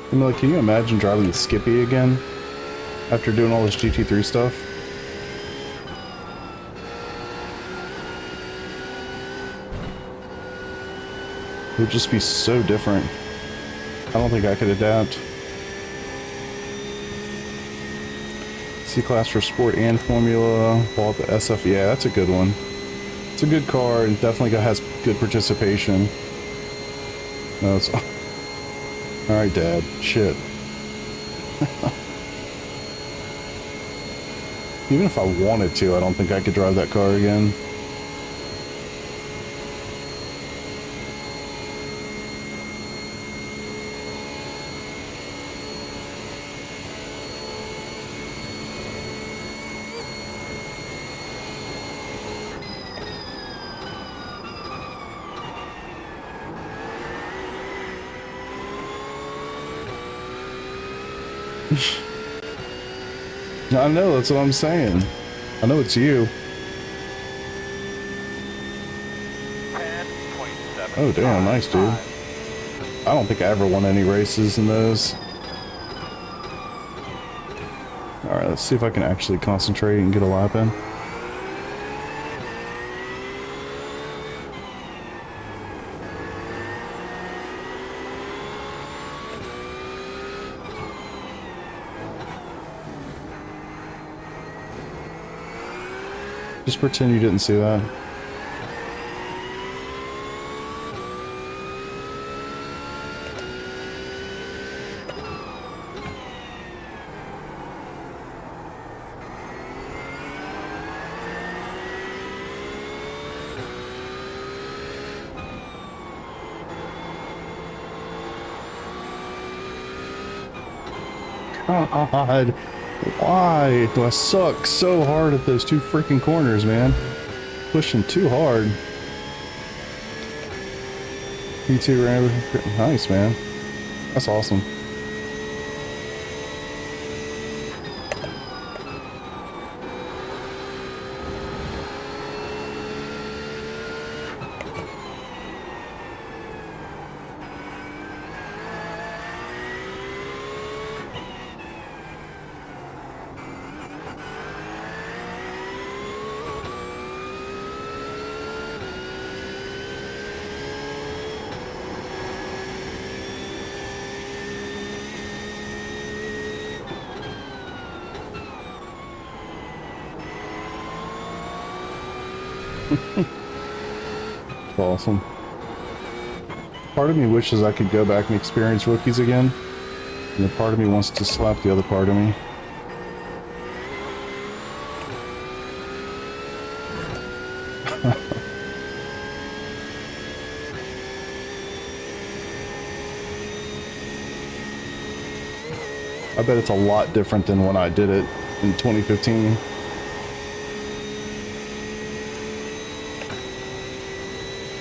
I mean, like, can you imagine driving the Skippy again after doing all this GT3 stuff? It would just be so different. I don't think I could adapt. C-Class for Sport and Formula. Bought the SF. Yeah, that's a good one. It's a good car and definitely has good participation. No, it's... Alright, Dad. Shit. Even if I wanted to, I don't think I could drive that car again. I know, that's what I'm saying. I know it's you. 10.7. Oh, damn, nice, dude. I don't think I ever won any races in those. Alright, let's see if I can actually concentrate and get a lap in. Just pretend you didn't see that. God, why do I suck so hard at those two freaking corners, man? Pushing too hard. P2 ran over. Nice, man. That's awesome. Awesome. Part of me wishes I could go back and experience rookies again, and the part of me wants to slap the other part of me. I bet it's a lot different than when I did it in 2015.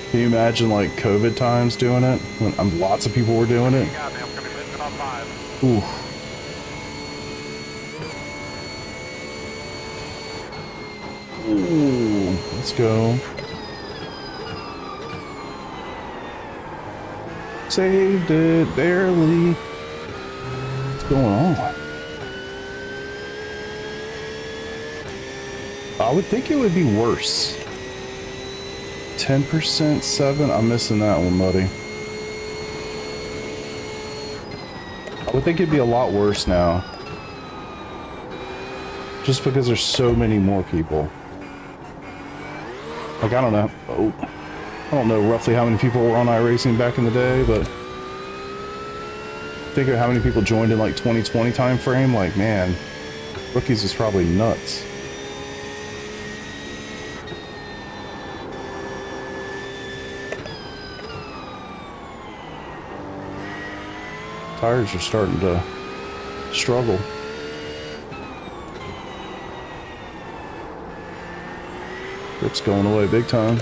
Can you imagine like COVID times doing it? When lots of people were doing it? You got me. I'm going to be lifting on 5. Ooh. Ooh, let's go. Saved it, barely. What's going on? I would think it would be worse. 10%, 7. I'm missing that one, buddy. I would think it'd be a lot worse now. Just because there's so many more people. Like, I don't know. Oh, I don't know roughly how many people were on iRacing back in the day, but think of how many people joined in like 2020 time frame. Like, man, rookies is probably nuts. Tires are starting to struggle. Grip's going away big time.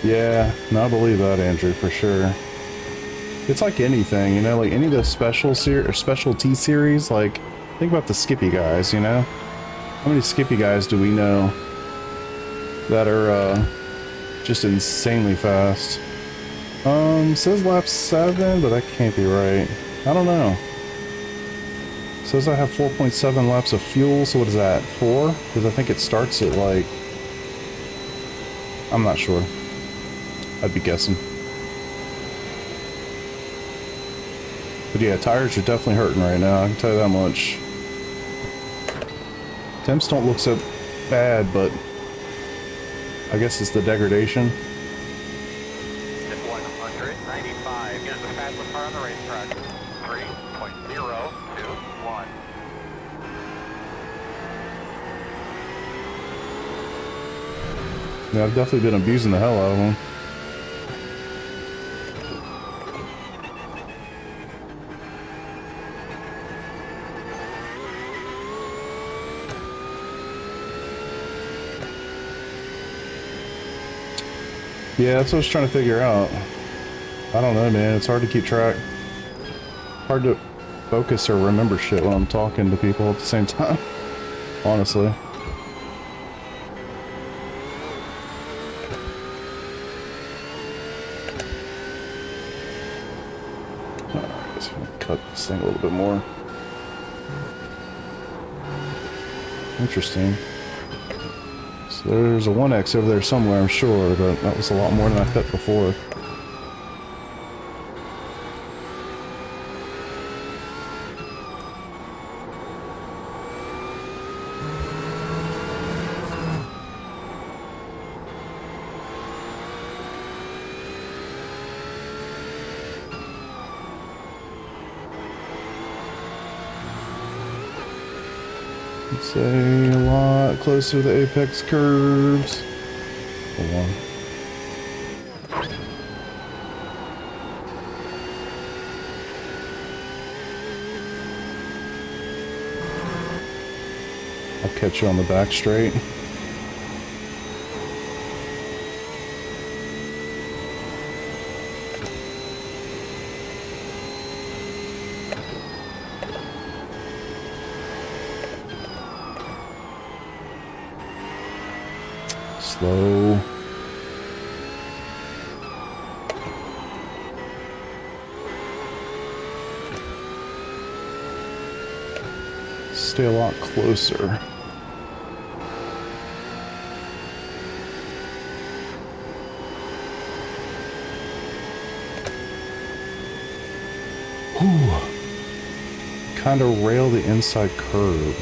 Yeah, no, I believe that, Andrew, for sure. It's like anything, you know, like any of the specialty series, like, think about the Skippy guys, you know? How many Skippy guys do we know that are, just insanely fast? Says lap 7, but that can't be right. I don't know. Says I have 4.7 laps of fuel, so what is that, 4? Because I think it starts at, like, I'm not sure. I'd be guessing. But yeah, tires are definitely hurting right now, I can tell you that much. Temps don't look so bad, but I guess it's the degradation. 195. Here's the fastest car on the racetrack. 3.021. Yeah, I've definitely been abusing the hell out of them. Yeah, that's what I was trying to figure out. I don't know, man. It's hard to keep track. Hard to focus or remember shit when I'm talking to people at the same time. Honestly. Alright, let's cut this thing a little bit more. Interesting. So there's a 1X over there somewhere, I'm sure, but that was a lot more than I cut before. Say a lot closer to the apex curves. Hold on. I'll catch you on the back straight. Slow. Stay a lot closer. Kind of rail the inside curb.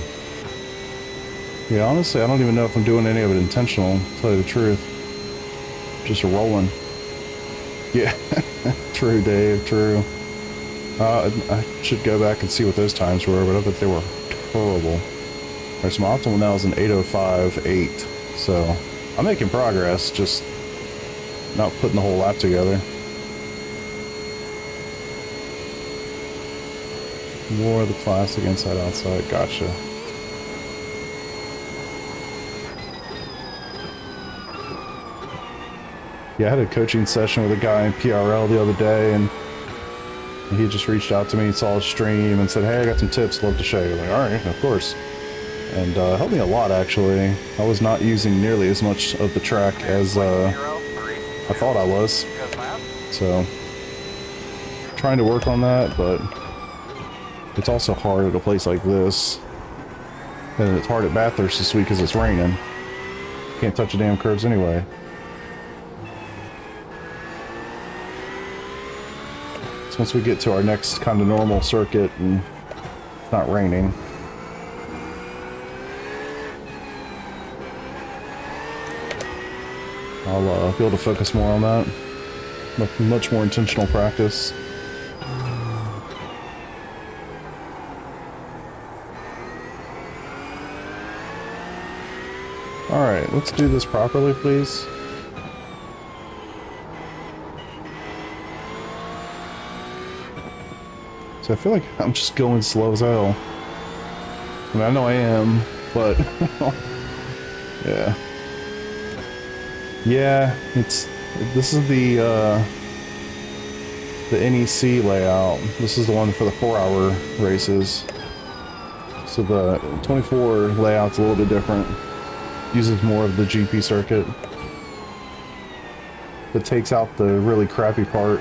Yeah, honestly, I don't even know if I'm doing any of it intentional, to tell you the truth. Just rolling. Yeah, true, Dave, true. I should go back and see what those times were, but I bet they were horrible. Alright, so my optimal now is an 8:05.8, so I'm making progress, just not putting the whole lap together. More of the classic inside-outside, gotcha. Yeah, I had a coaching session with a guy in PRL the other day, and he just reached out to me, saw a stream, and said, hey, I got some tips, love to show you. I'm like, alright, of course. And helped me a lot, actually. I was not using nearly as much of the track as I thought I was. So, trying to work on that, but it's also hard at a place like this. And it's hard at Bathurst this week because it's raining. Can't touch the damn curves anyway. So once we get to our next kind of normal circuit and it's not raining, I'll be able to focus more on that. Much more intentional practice. Alright, let's do this properly, please. So I feel like I'm just going slow as hell. I mean, I know I am, but... yeah. Yeah, this is the NEC layout. This is the one for the 4-hour races. So the 24 layout's a little bit different. Uses more of the GP circuit. But takes out the really crappy part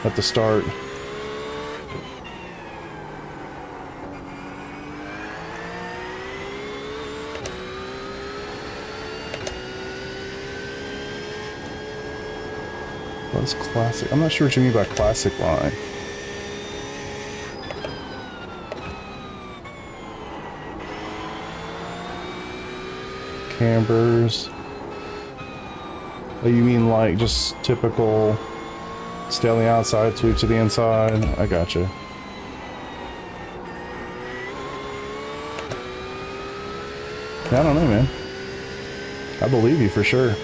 at the start. What's classic? I'm not sure what you mean by classic line. Cambers. Oh, you mean like just typical stay on the outside, sweep to the inside? I gotcha. I don't know, man. I believe you for sure.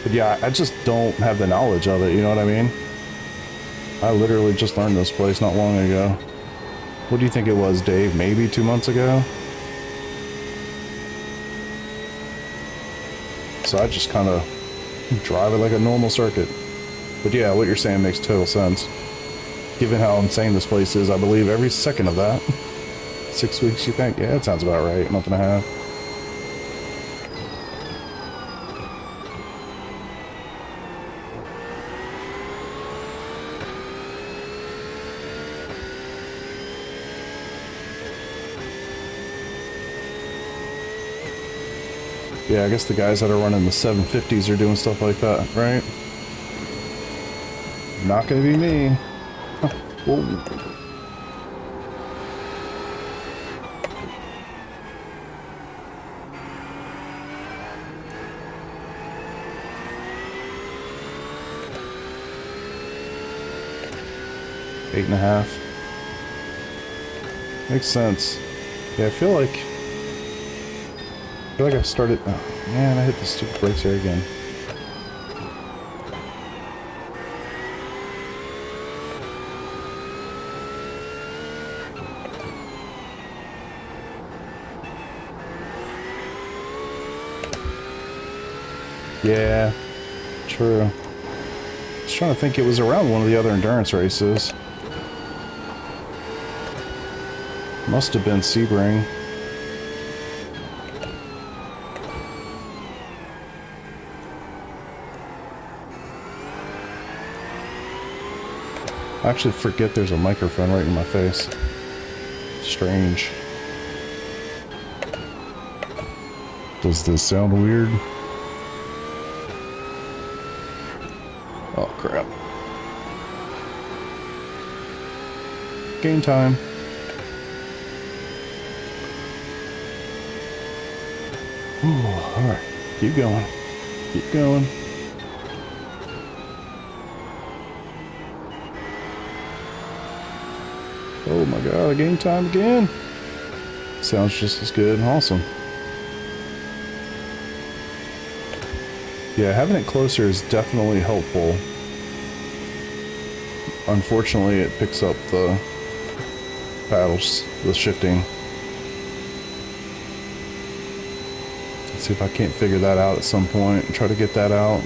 But yeah, I just don't have the knowledge of it, you know what I mean? I literally just learned this place not long ago. What do you think it was, Dave? Maybe 2 months ago? So I just kind of drive it like a normal circuit. But yeah, what you're saying makes total sense. Given how insane this place is, I believe every second of that. 6 weeks, you think? Yeah, that sounds about right. Month and a half. Yeah, I guess the guys that are running the 750s are doing stuff like that, right? Not gonna be me. Whoa. Eight and a half. Makes sense. Yeah, I feel like I started. Oh, man, I hit the stupid brakes here again. Yeah, true. I was trying to think, it was around one of the other endurance races. Must have been Sebring. I actually forget there's a microphone right in my face. Strange. Does this sound weird? Oh crap. Game time. Ooh, alright. Keep going. Keep going. Oh my god, game time again. Sounds just as good. Awesome. Yeah, having it closer is definitely helpful. Unfortunately, it picks up the paddles, the shifting. Let's see if I can't figure that out at some point and try to get that out.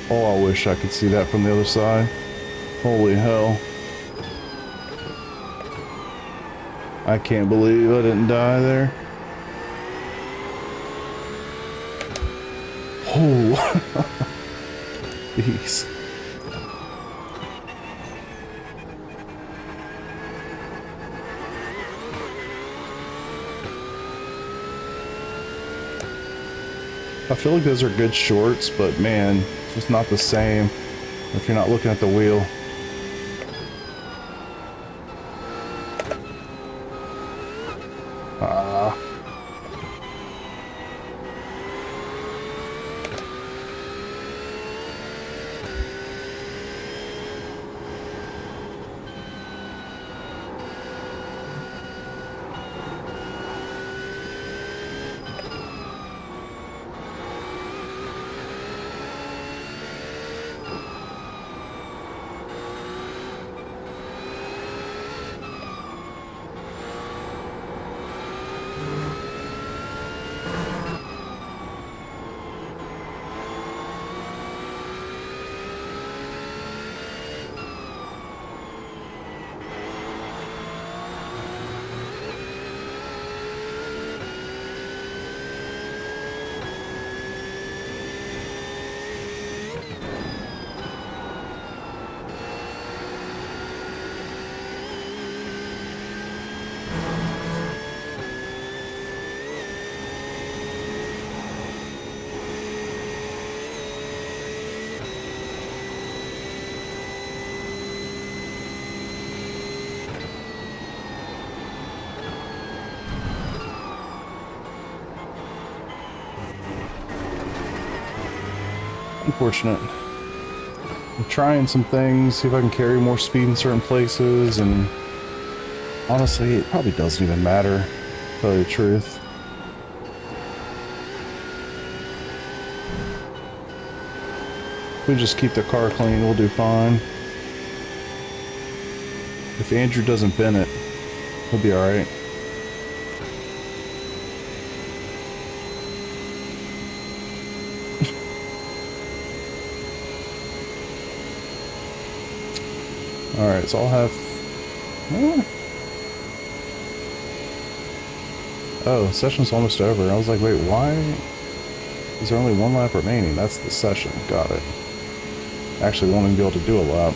Oh, I wish I could see that from the other side. Holy hell. I can't believe I didn't die there. Oh. Jeez. I feel like those are good shorts, but man, it's just not the same if you're not looking at the wheel. Unfortunate. I'm trying some things, see if I can carry more speed in certain places, and honestly, it probably doesn't even matter, to tell you the truth. If we just keep the car clean, we'll do fine. If Andrew doesn't bend it, he'll be alright. Alright, so I'll have... Oh, session's almost over. I was like, wait, why is there only one lap remaining? That's the session. Got it. Actually won't even be able to do a lap.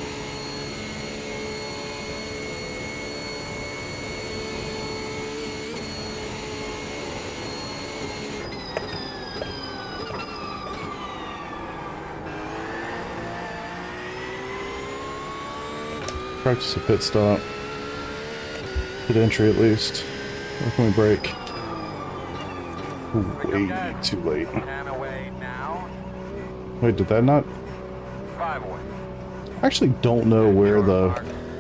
Practice a pit stop. Pit entry at least. Where can we brake? Ooh, way too late. 10 away now. Wait, did that not? 5 away. I actually don't know where the...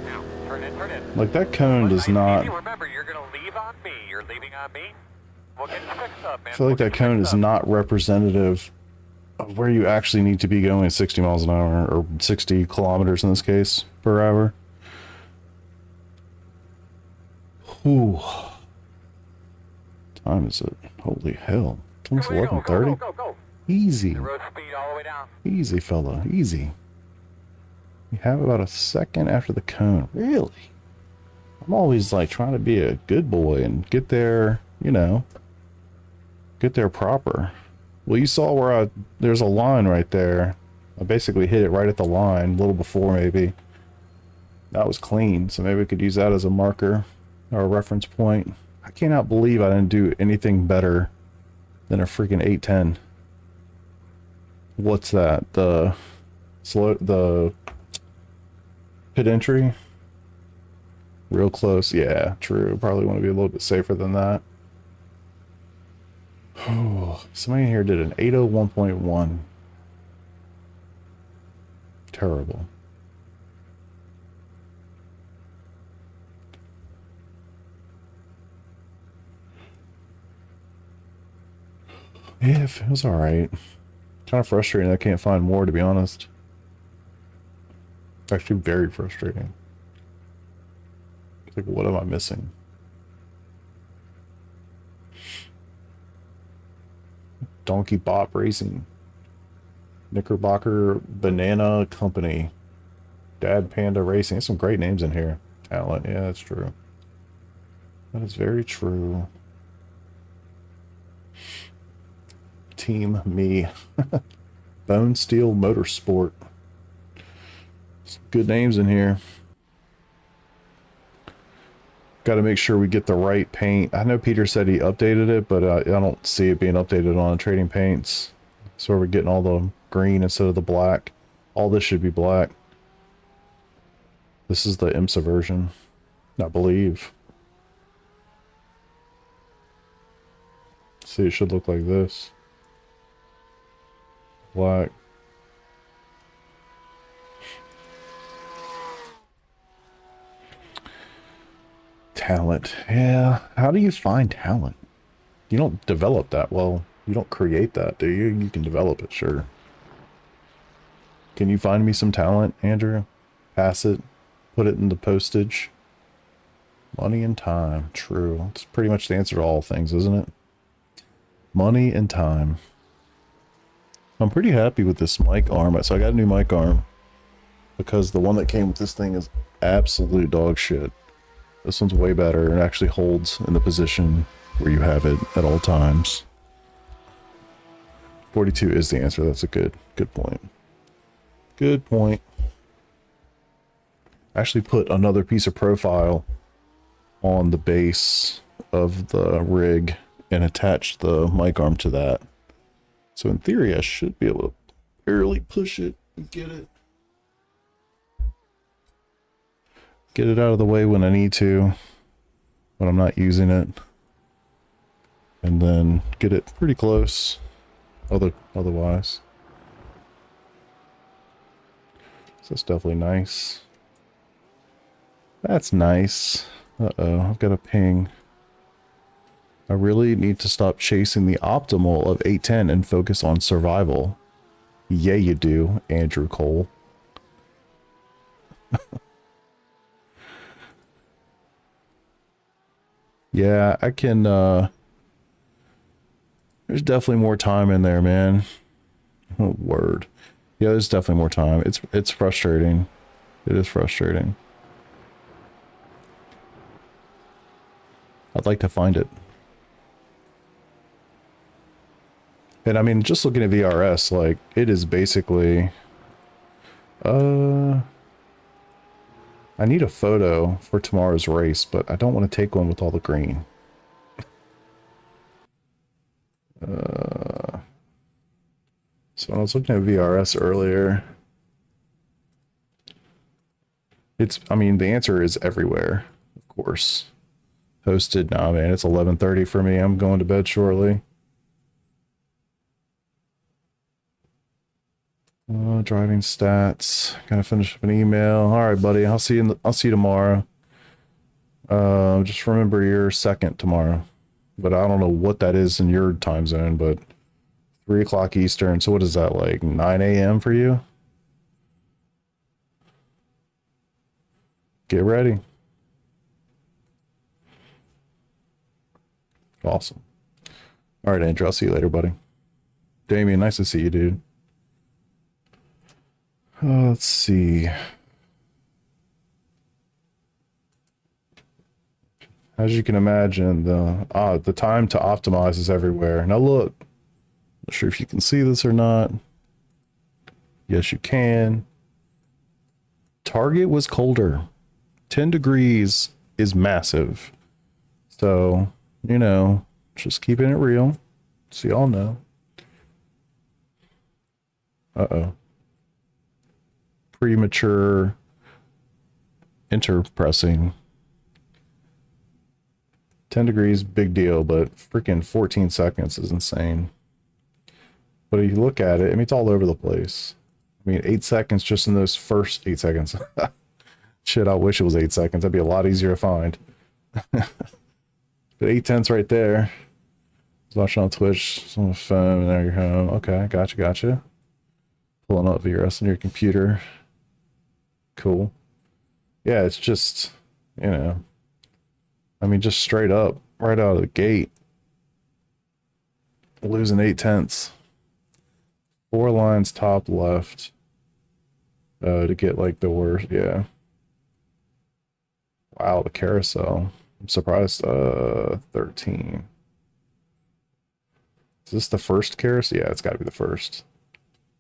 Now, turn in. Like, that cone does not... Remember, you're gonna leave on me. You're leaving on me. We'll get you fixed up, man. I feel like that cone is not representative of where you actually need to be going 60 miles an hour, or 60 kilometers in this case, per hour. Ooh. Time is it? Holy hell. It's almost 11:30. Go. Easy. The road speed all the way down. Easy, fella. Easy. You have about a second after the cone. Really? I'm always like trying to be a good boy and get there, you know, get there proper. Well, you saw where there's a line right there. I basically hit it right at the line, a little before maybe. That was clean, so maybe we could use that as a marker or a reference point. I cannot believe I didn't do anything better than a freaking 810. What's that? The pit entry? Real close. Yeah, true. Probably want to be a little bit safer than that. Somebody in here did an 801.1. Terrible. Yeah, it feels alright. Kind of frustrating I can't find more, to be honest. Actually, very frustrating. Like, what am I missing? Donkey Bop Racing. Knickerbocker Banana Company. Dad Panda Racing. There's some great names in here. Talent. Yeah, that's true. That is very true. Team Me. Bone Steel Motorsport. Some good names in here. Got to make sure we get the right paint. I know Peter said he updated it, but I don't see it being updated on Trading Paints. So we're getting all the green instead of the black. All this should be black. This is the IMSA version, I believe. See, it should look like this. Black. Talent. Yeah. How do you find talent? You don't develop that. Well, you don't create that, do you? You can develop it, sure. Can you find me some talent, Andrew? Pass it. Put it in the postage. Money and time. True. It's pretty much the answer to all things, isn't it? Money and time. I'm pretty happy with this mic arm. So I got a new mic arm because the one that came with this thing is absolute dog shit. This one's way better and actually holds in the position where you have it at all times. 42 is the answer. That's a good point. Good point. Actually put another piece of profile on the base of the rig and attach the mic arm to that. So in theory, I should be able to barely push it and get it out of the way when I need to, when I'm not using it, and then get it pretty close Otherwise. So that's definitely nice. That's nice. Uh-oh, I've got a ping. I really need to stop chasing the optimal of 810 and focus on survival. Yeah, you do, Andrew Cole. Yeah, I can, there's definitely more time in there, man. Oh, word. Yeah, there's definitely more time. It's frustrating. It is frustrating. I'd like to find it. And I mean, just looking at VRS, like, it is basically... I need a photo for tomorrow's race, but I don't want to take one with all the green. So I was looking at VRS earlier. I mean, the answer is everywhere, of course. Hosted, nah, man, it's 11:30 for me. I'm going to bed shortly. Driving stats. Gotta finish up an email. All right, buddy. I'll see you. I'll see you tomorrow. Just remember you're second tomorrow, but I don't know what that is in your time zone. But 3 o'clock Eastern. So what is that, like 9 a.m. for you? Get ready. Awesome. All right, Andrew. I'll see you later, buddy. Damien, nice to see you, dude. Let's see. As you can imagine, the time to optimize is everywhere. Now look, not sure if you can see this or not. Yes, you can. Target was colder. 10 degrees is massive. So, you know, just keeping it real. So y'all know. Uh-oh. Premature enter pressing. 10 degrees, big deal, but freaking 14 seconds is insane. But if you look at it, I mean, it's all over the place. I mean, 8 seconds just in those first 8 seconds. Shit, I wish it was 8 seconds. That'd be a lot easier to find. But 8/10 right there. I was watching on Twitch, it's on the phone, and there you're home. Okay, gotcha. Pulling up VRS on your computer. Cool. Yeah, it's just, you know, I mean, just straight up, right out of the gate, losing 8/10. 4 lines top left to get like the worst. Yeah. Wow, the carousel. I'm surprised. 13. Is this the first carousel? Yeah, it's got to be the first.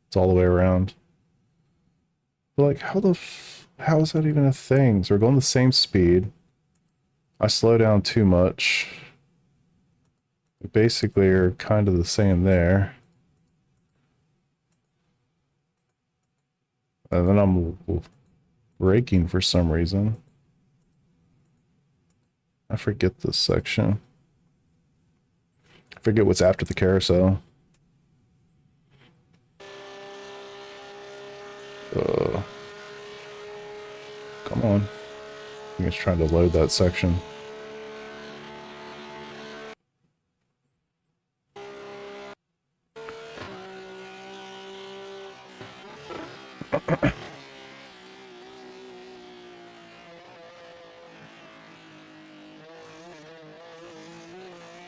It's all the way around. But like, how is that even a thing? So we're going the same speed. I slow down too much. We basically are kind of the same there. And then I'm braking for some reason. I forget this section. I forget what's after the carousel. Come on. I think it's trying to load that section.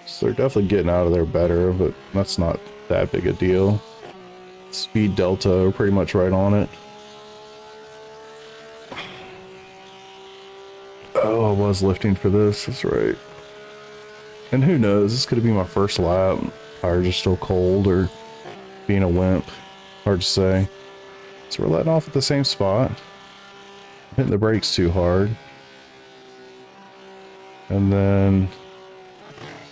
So they're definitely getting out of there better, but that's not that big a deal. Speed delta, we're pretty much right on it. Oh, I was lifting for this, that's right. And who knows, this could be my first lap. Tires are still cold, or being a wimp. Hard to say. So we're letting off at the same spot. Hitting the brakes too hard. And then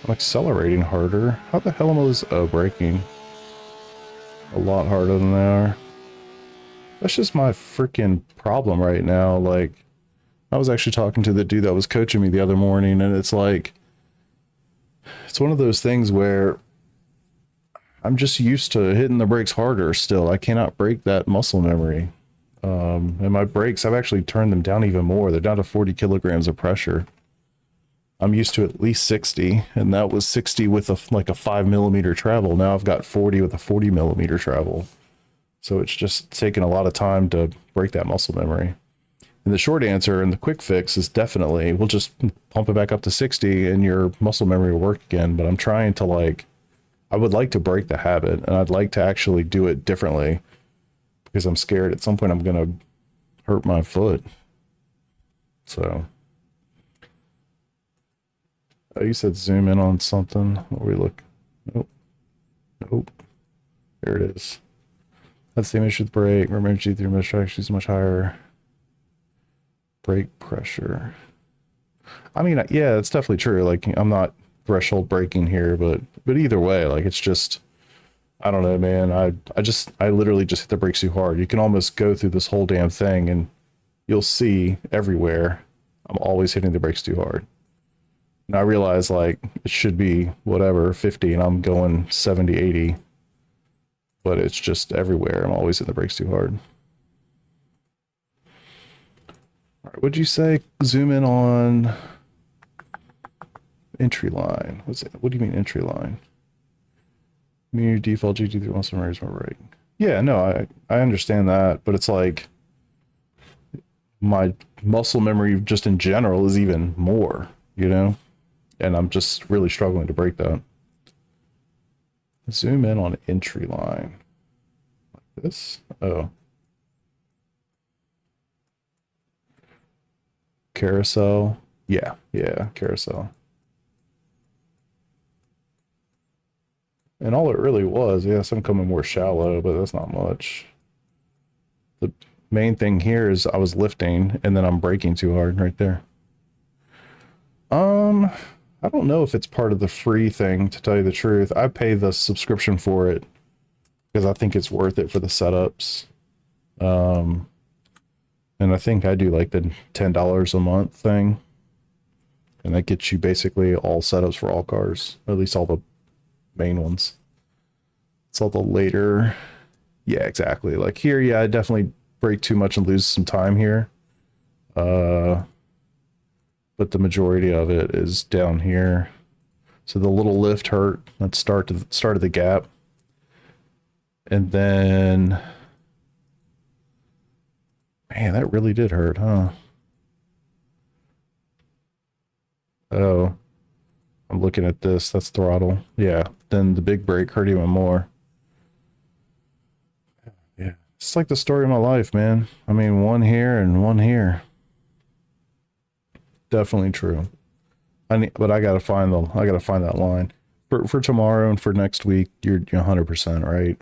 I'm accelerating harder. How the hell am I braking? A lot harder than they are. That's just my freaking problem right now. Like, I was actually talking to the dude that was coaching me the other morning, and it's like, it's one of those things where I'm just used to hitting the brakes harder still. I cannot break that muscle memory. And my brakes, I've actually turned them down even more. They're down to 40 kilograms of pressure. I'm used to at least 60, and that was 60 with like a 5mm travel. Now I've got 40 with a 40mm travel. So it's just taken a lot of time to break that muscle memory. And the short answer and the quick fix is definitely, we'll just pump it back up to 60 and your muscle memory will work again. But I'm trying to I would like to break the habit, and I'd like to actually do it differently because I'm scared at some point I'm going to hurt my foot. So, oh, you said zoom in on something. What we look? Nope. Nope. There it is. That's the image with brake. Remember G3 mesh actually is much higher. Brake pressure. I mean, yeah, it's definitely true. Like, I'm not threshold braking here, but either way, like, it's just, I don't know, man. I literally just hit the brakes too hard. You can almost go through this whole damn thing and you'll see everywhere I'm always hitting the brakes too hard. And I realize, like, it should be whatever 50 and I'm going 70, 80, but it's just everywhere. I'm always hitting the brakes too hard. All right, what'd you say? Zoom in on entry line. What do you mean entry line? I mean, your default GT3 wants to raise my brake. Yeah, no, I understand that, but it's like my muscle memory just in general is even more, you know? And I'm just really struggling to break that. Zoom in on entry line. Like this? Oh. Carousel. Yeah, carousel. And all it really was, yes, I'm coming more shallow, but that's not much. The main thing here is I was lifting and then I'm braking too hard right there. I don't know if it's part of the free thing, to tell you the truth. I pay the subscription for it because I think it's worth it for the setups. And I think I do like the $10 a month thing. And that gets you basically all setups for all cars, or at least all the main ones. It's all the later. Yeah, exactly. Like here, yeah, I definitely brake too much and lose some time here. But the majority of it is down here. So the little lift hurt. Let's start of the gap. And then, man, that really did hurt, huh? Oh, I'm looking at this. That's throttle. Yeah, then the big brake hurt even more. Yeah, it's like the story of my life, man. I mean, one here and one here. Definitely true. But I gotta find that line for tomorrow and for next week. You're 100% right.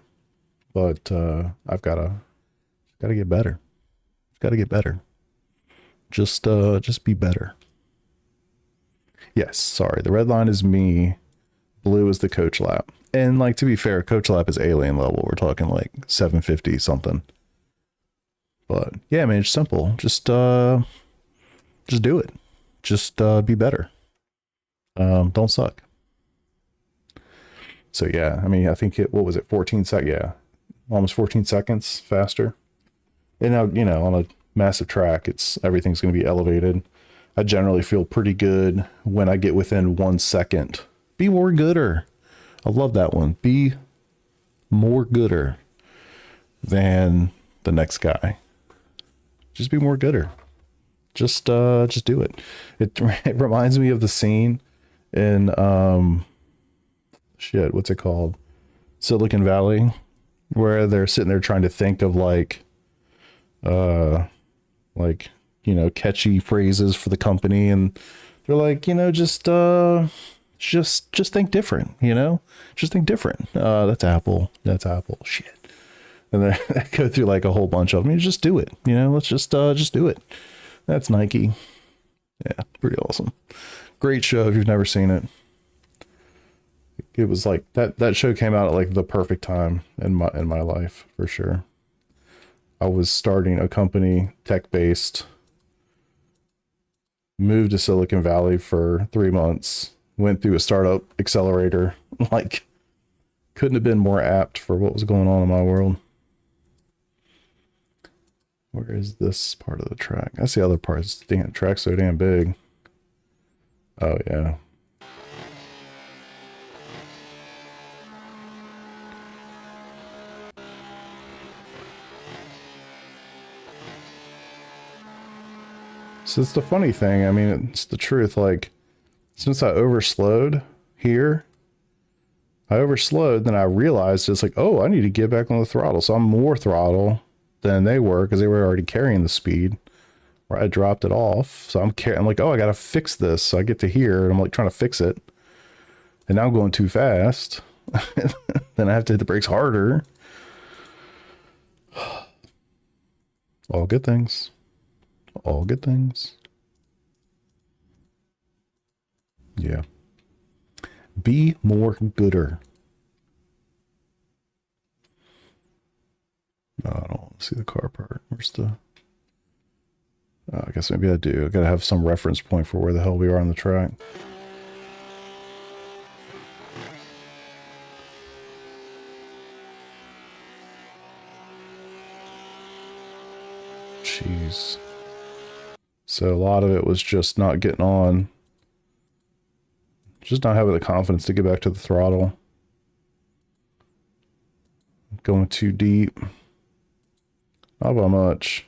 But I've gotta get better. Gotta get better. Just be better. Yes, sorry. The red line is me. Blue is the coach lap. And like, to be fair, coach lap is alien level. We're talking like 750 something. But yeah, man, it's simple. Just do it. Just be better. Don't suck. So yeah, I mean, I think what was it? 14 seconds. Yeah. Almost 14 seconds faster. And now, you know, on a massive track, everything's going to be elevated. I generally feel pretty good when I get within 1 second. Be more gooder. I love that one. Be more gooder than the next guy. Just be more gooder. Just do it. It reminds me of the scene in shit, what's it called? Silicon Valley, where they're sitting there trying to think of like you know, catchy phrases for the company, and they're like, you know, just think different, you know, just think different. That's Apple. Shit. And then I go through like a whole bunch of them. You just do it, you know, let's just do it. That's Nike. Yeah, pretty awesome. Great show if you've never seen it. It was like that show came out at like the perfect time in my life, for sure. I was starting a company, tech-based, moved to Silicon Valley for 3 months, went through a startup accelerator, like Couldn't have been more apt for what was going on in my world. Where is this part of the track? That's the other part. This damn track's so damn big. Oh, yeah. So it's the funny thing. I mean, it's the truth. Like, since I overslowed here, then I realized it's like, oh, I need to get back on the throttle. So I'm more throttle than they were because they were already carrying the speed where I dropped it off. So I'm like, oh, I got to fix this. So I get to here and I'm like trying to fix it. And now I'm going too fast. Then I have to hit the brakes harder. All good things. All good things. Yeah. Be more gooder. No, I don't want to see the car part. Where's the... I guess maybe I do. I gotta have some reference point for where the hell we are on the track. Jeez. So a lot of it was just not getting on. Just not having the confidence to get back to the throttle. Going too deep. Not by much.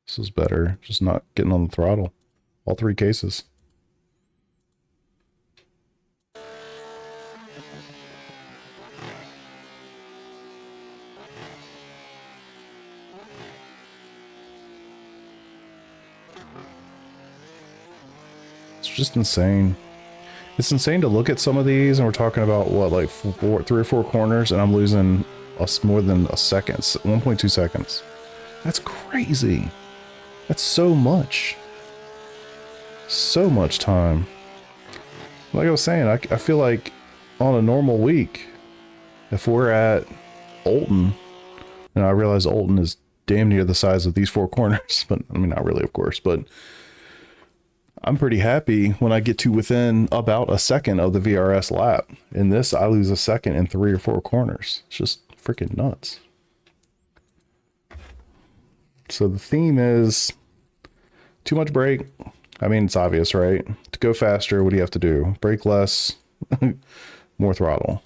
This is better. Just not getting on the throttle. All three cases. It's just insane. It's insane to look at some of these, and we're talking about what, like 3 or 4 corners, and I'm losing more than a second, 1.2 seconds. That's crazy. That's so much. So much time. Like I was saying, I feel like on a normal week, if we're at Olton, and I realize Olton is damn near the size of these 4 corners, but I mean, not really, of course, but I'm pretty happy when I get to within about a second of the VRS lap. In this, I lose a second in 3 or 4 corners. It's just freaking nuts. So the theme is too much brake. I mean, it's obvious, right? To go faster, what do you have to do? Brake less, more throttle.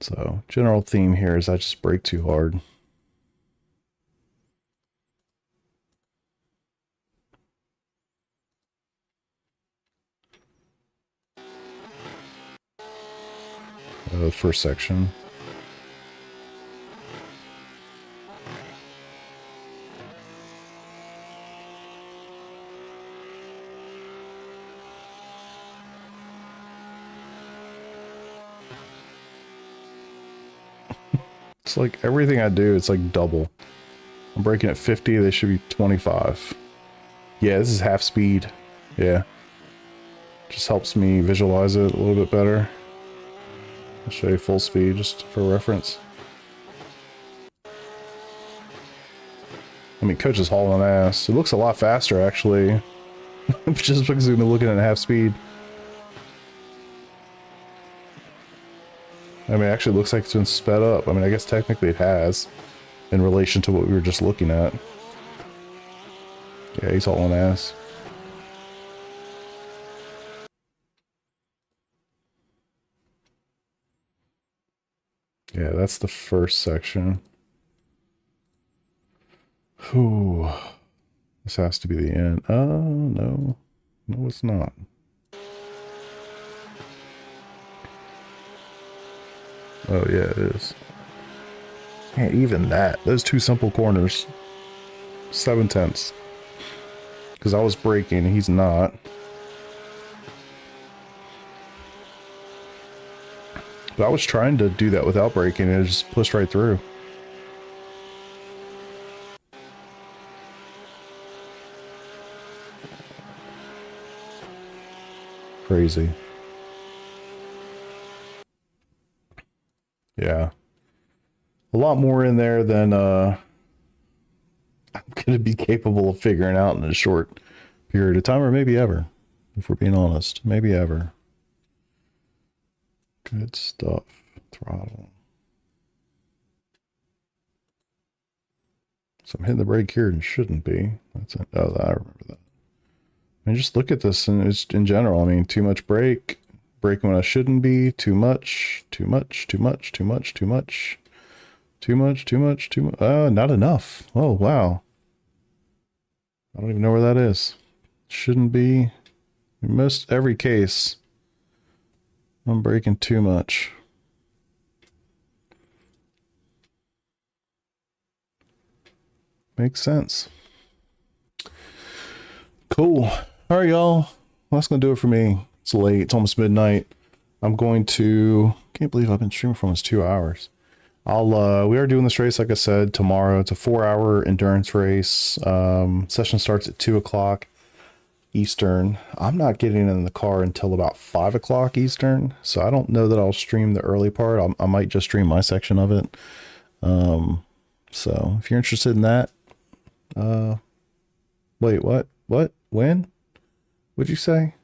So general theme here is I just brake too hard. The first section. It's like everything I do, it's like double. I'm braking at 50, they should be 25. Yeah, this is half speed. Yeah. Just helps me visualize it a little bit better. I'll show you full speed just for reference. I mean, Coach is hauling ass. It looks a lot faster, actually. Just because we've been looking at half speed. I mean, it actually looks like it's been sped up. I mean, I guess technically it has in relation to what we were just looking at. Yeah, he's hauling ass. Yeah, that's the first section. Whew. This has to be the end. Oh, no. No, it's not. Oh, yeah, it is. Man, even that. Those 2 simple corners. 7/10. Because I was braking and he's not. But I was trying to do that without braking and it just pushed right through. Crazy. Yeah. A lot more in there than I'm going to be capable of figuring out in a short period of time, or maybe ever, if we're being honest. Maybe ever. Good stuff. Throttle. So I'm hitting the brake here and shouldn't be. That's it. Oh, I remember that. I mean, just look at this and it's in general. I mean, too much brake, braking when I shouldn't be, too much, too much, too much, too much, too much, too much, too much, too much. Not enough. Oh, wow. I don't even know where that is. Shouldn't be. In most every case, I'm braking too much. Makes sense. Cool. All right, y'all. Well, that's going to do it for me. It's late. It's almost midnight. I'm going to... Can't believe I've been streaming for almost 2 hours. We are doing this race, like I said, tomorrow. It's a 4-hour endurance race. Session starts at 2 o'clock Eastern. I'm not getting in the car until about 5 o'clock Eastern, so I don't know that I'll stream the early part. I might just stream my section of it. So if you're interested in that, wait, what? When? What'd you say?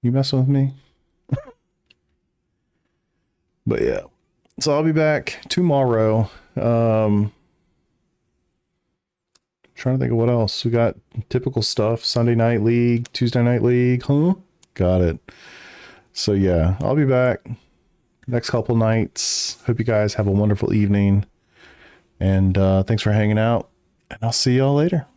You messing with me? But yeah, so I'll be back tomorrow. Trying to think of what else. We got typical stuff. Sunday night league, Tuesday night league. Huh? Got it. So yeah, I'll be back next couple nights. Hope you guys have a wonderful evening. And thanks for hanging out. And I'll see y'all later.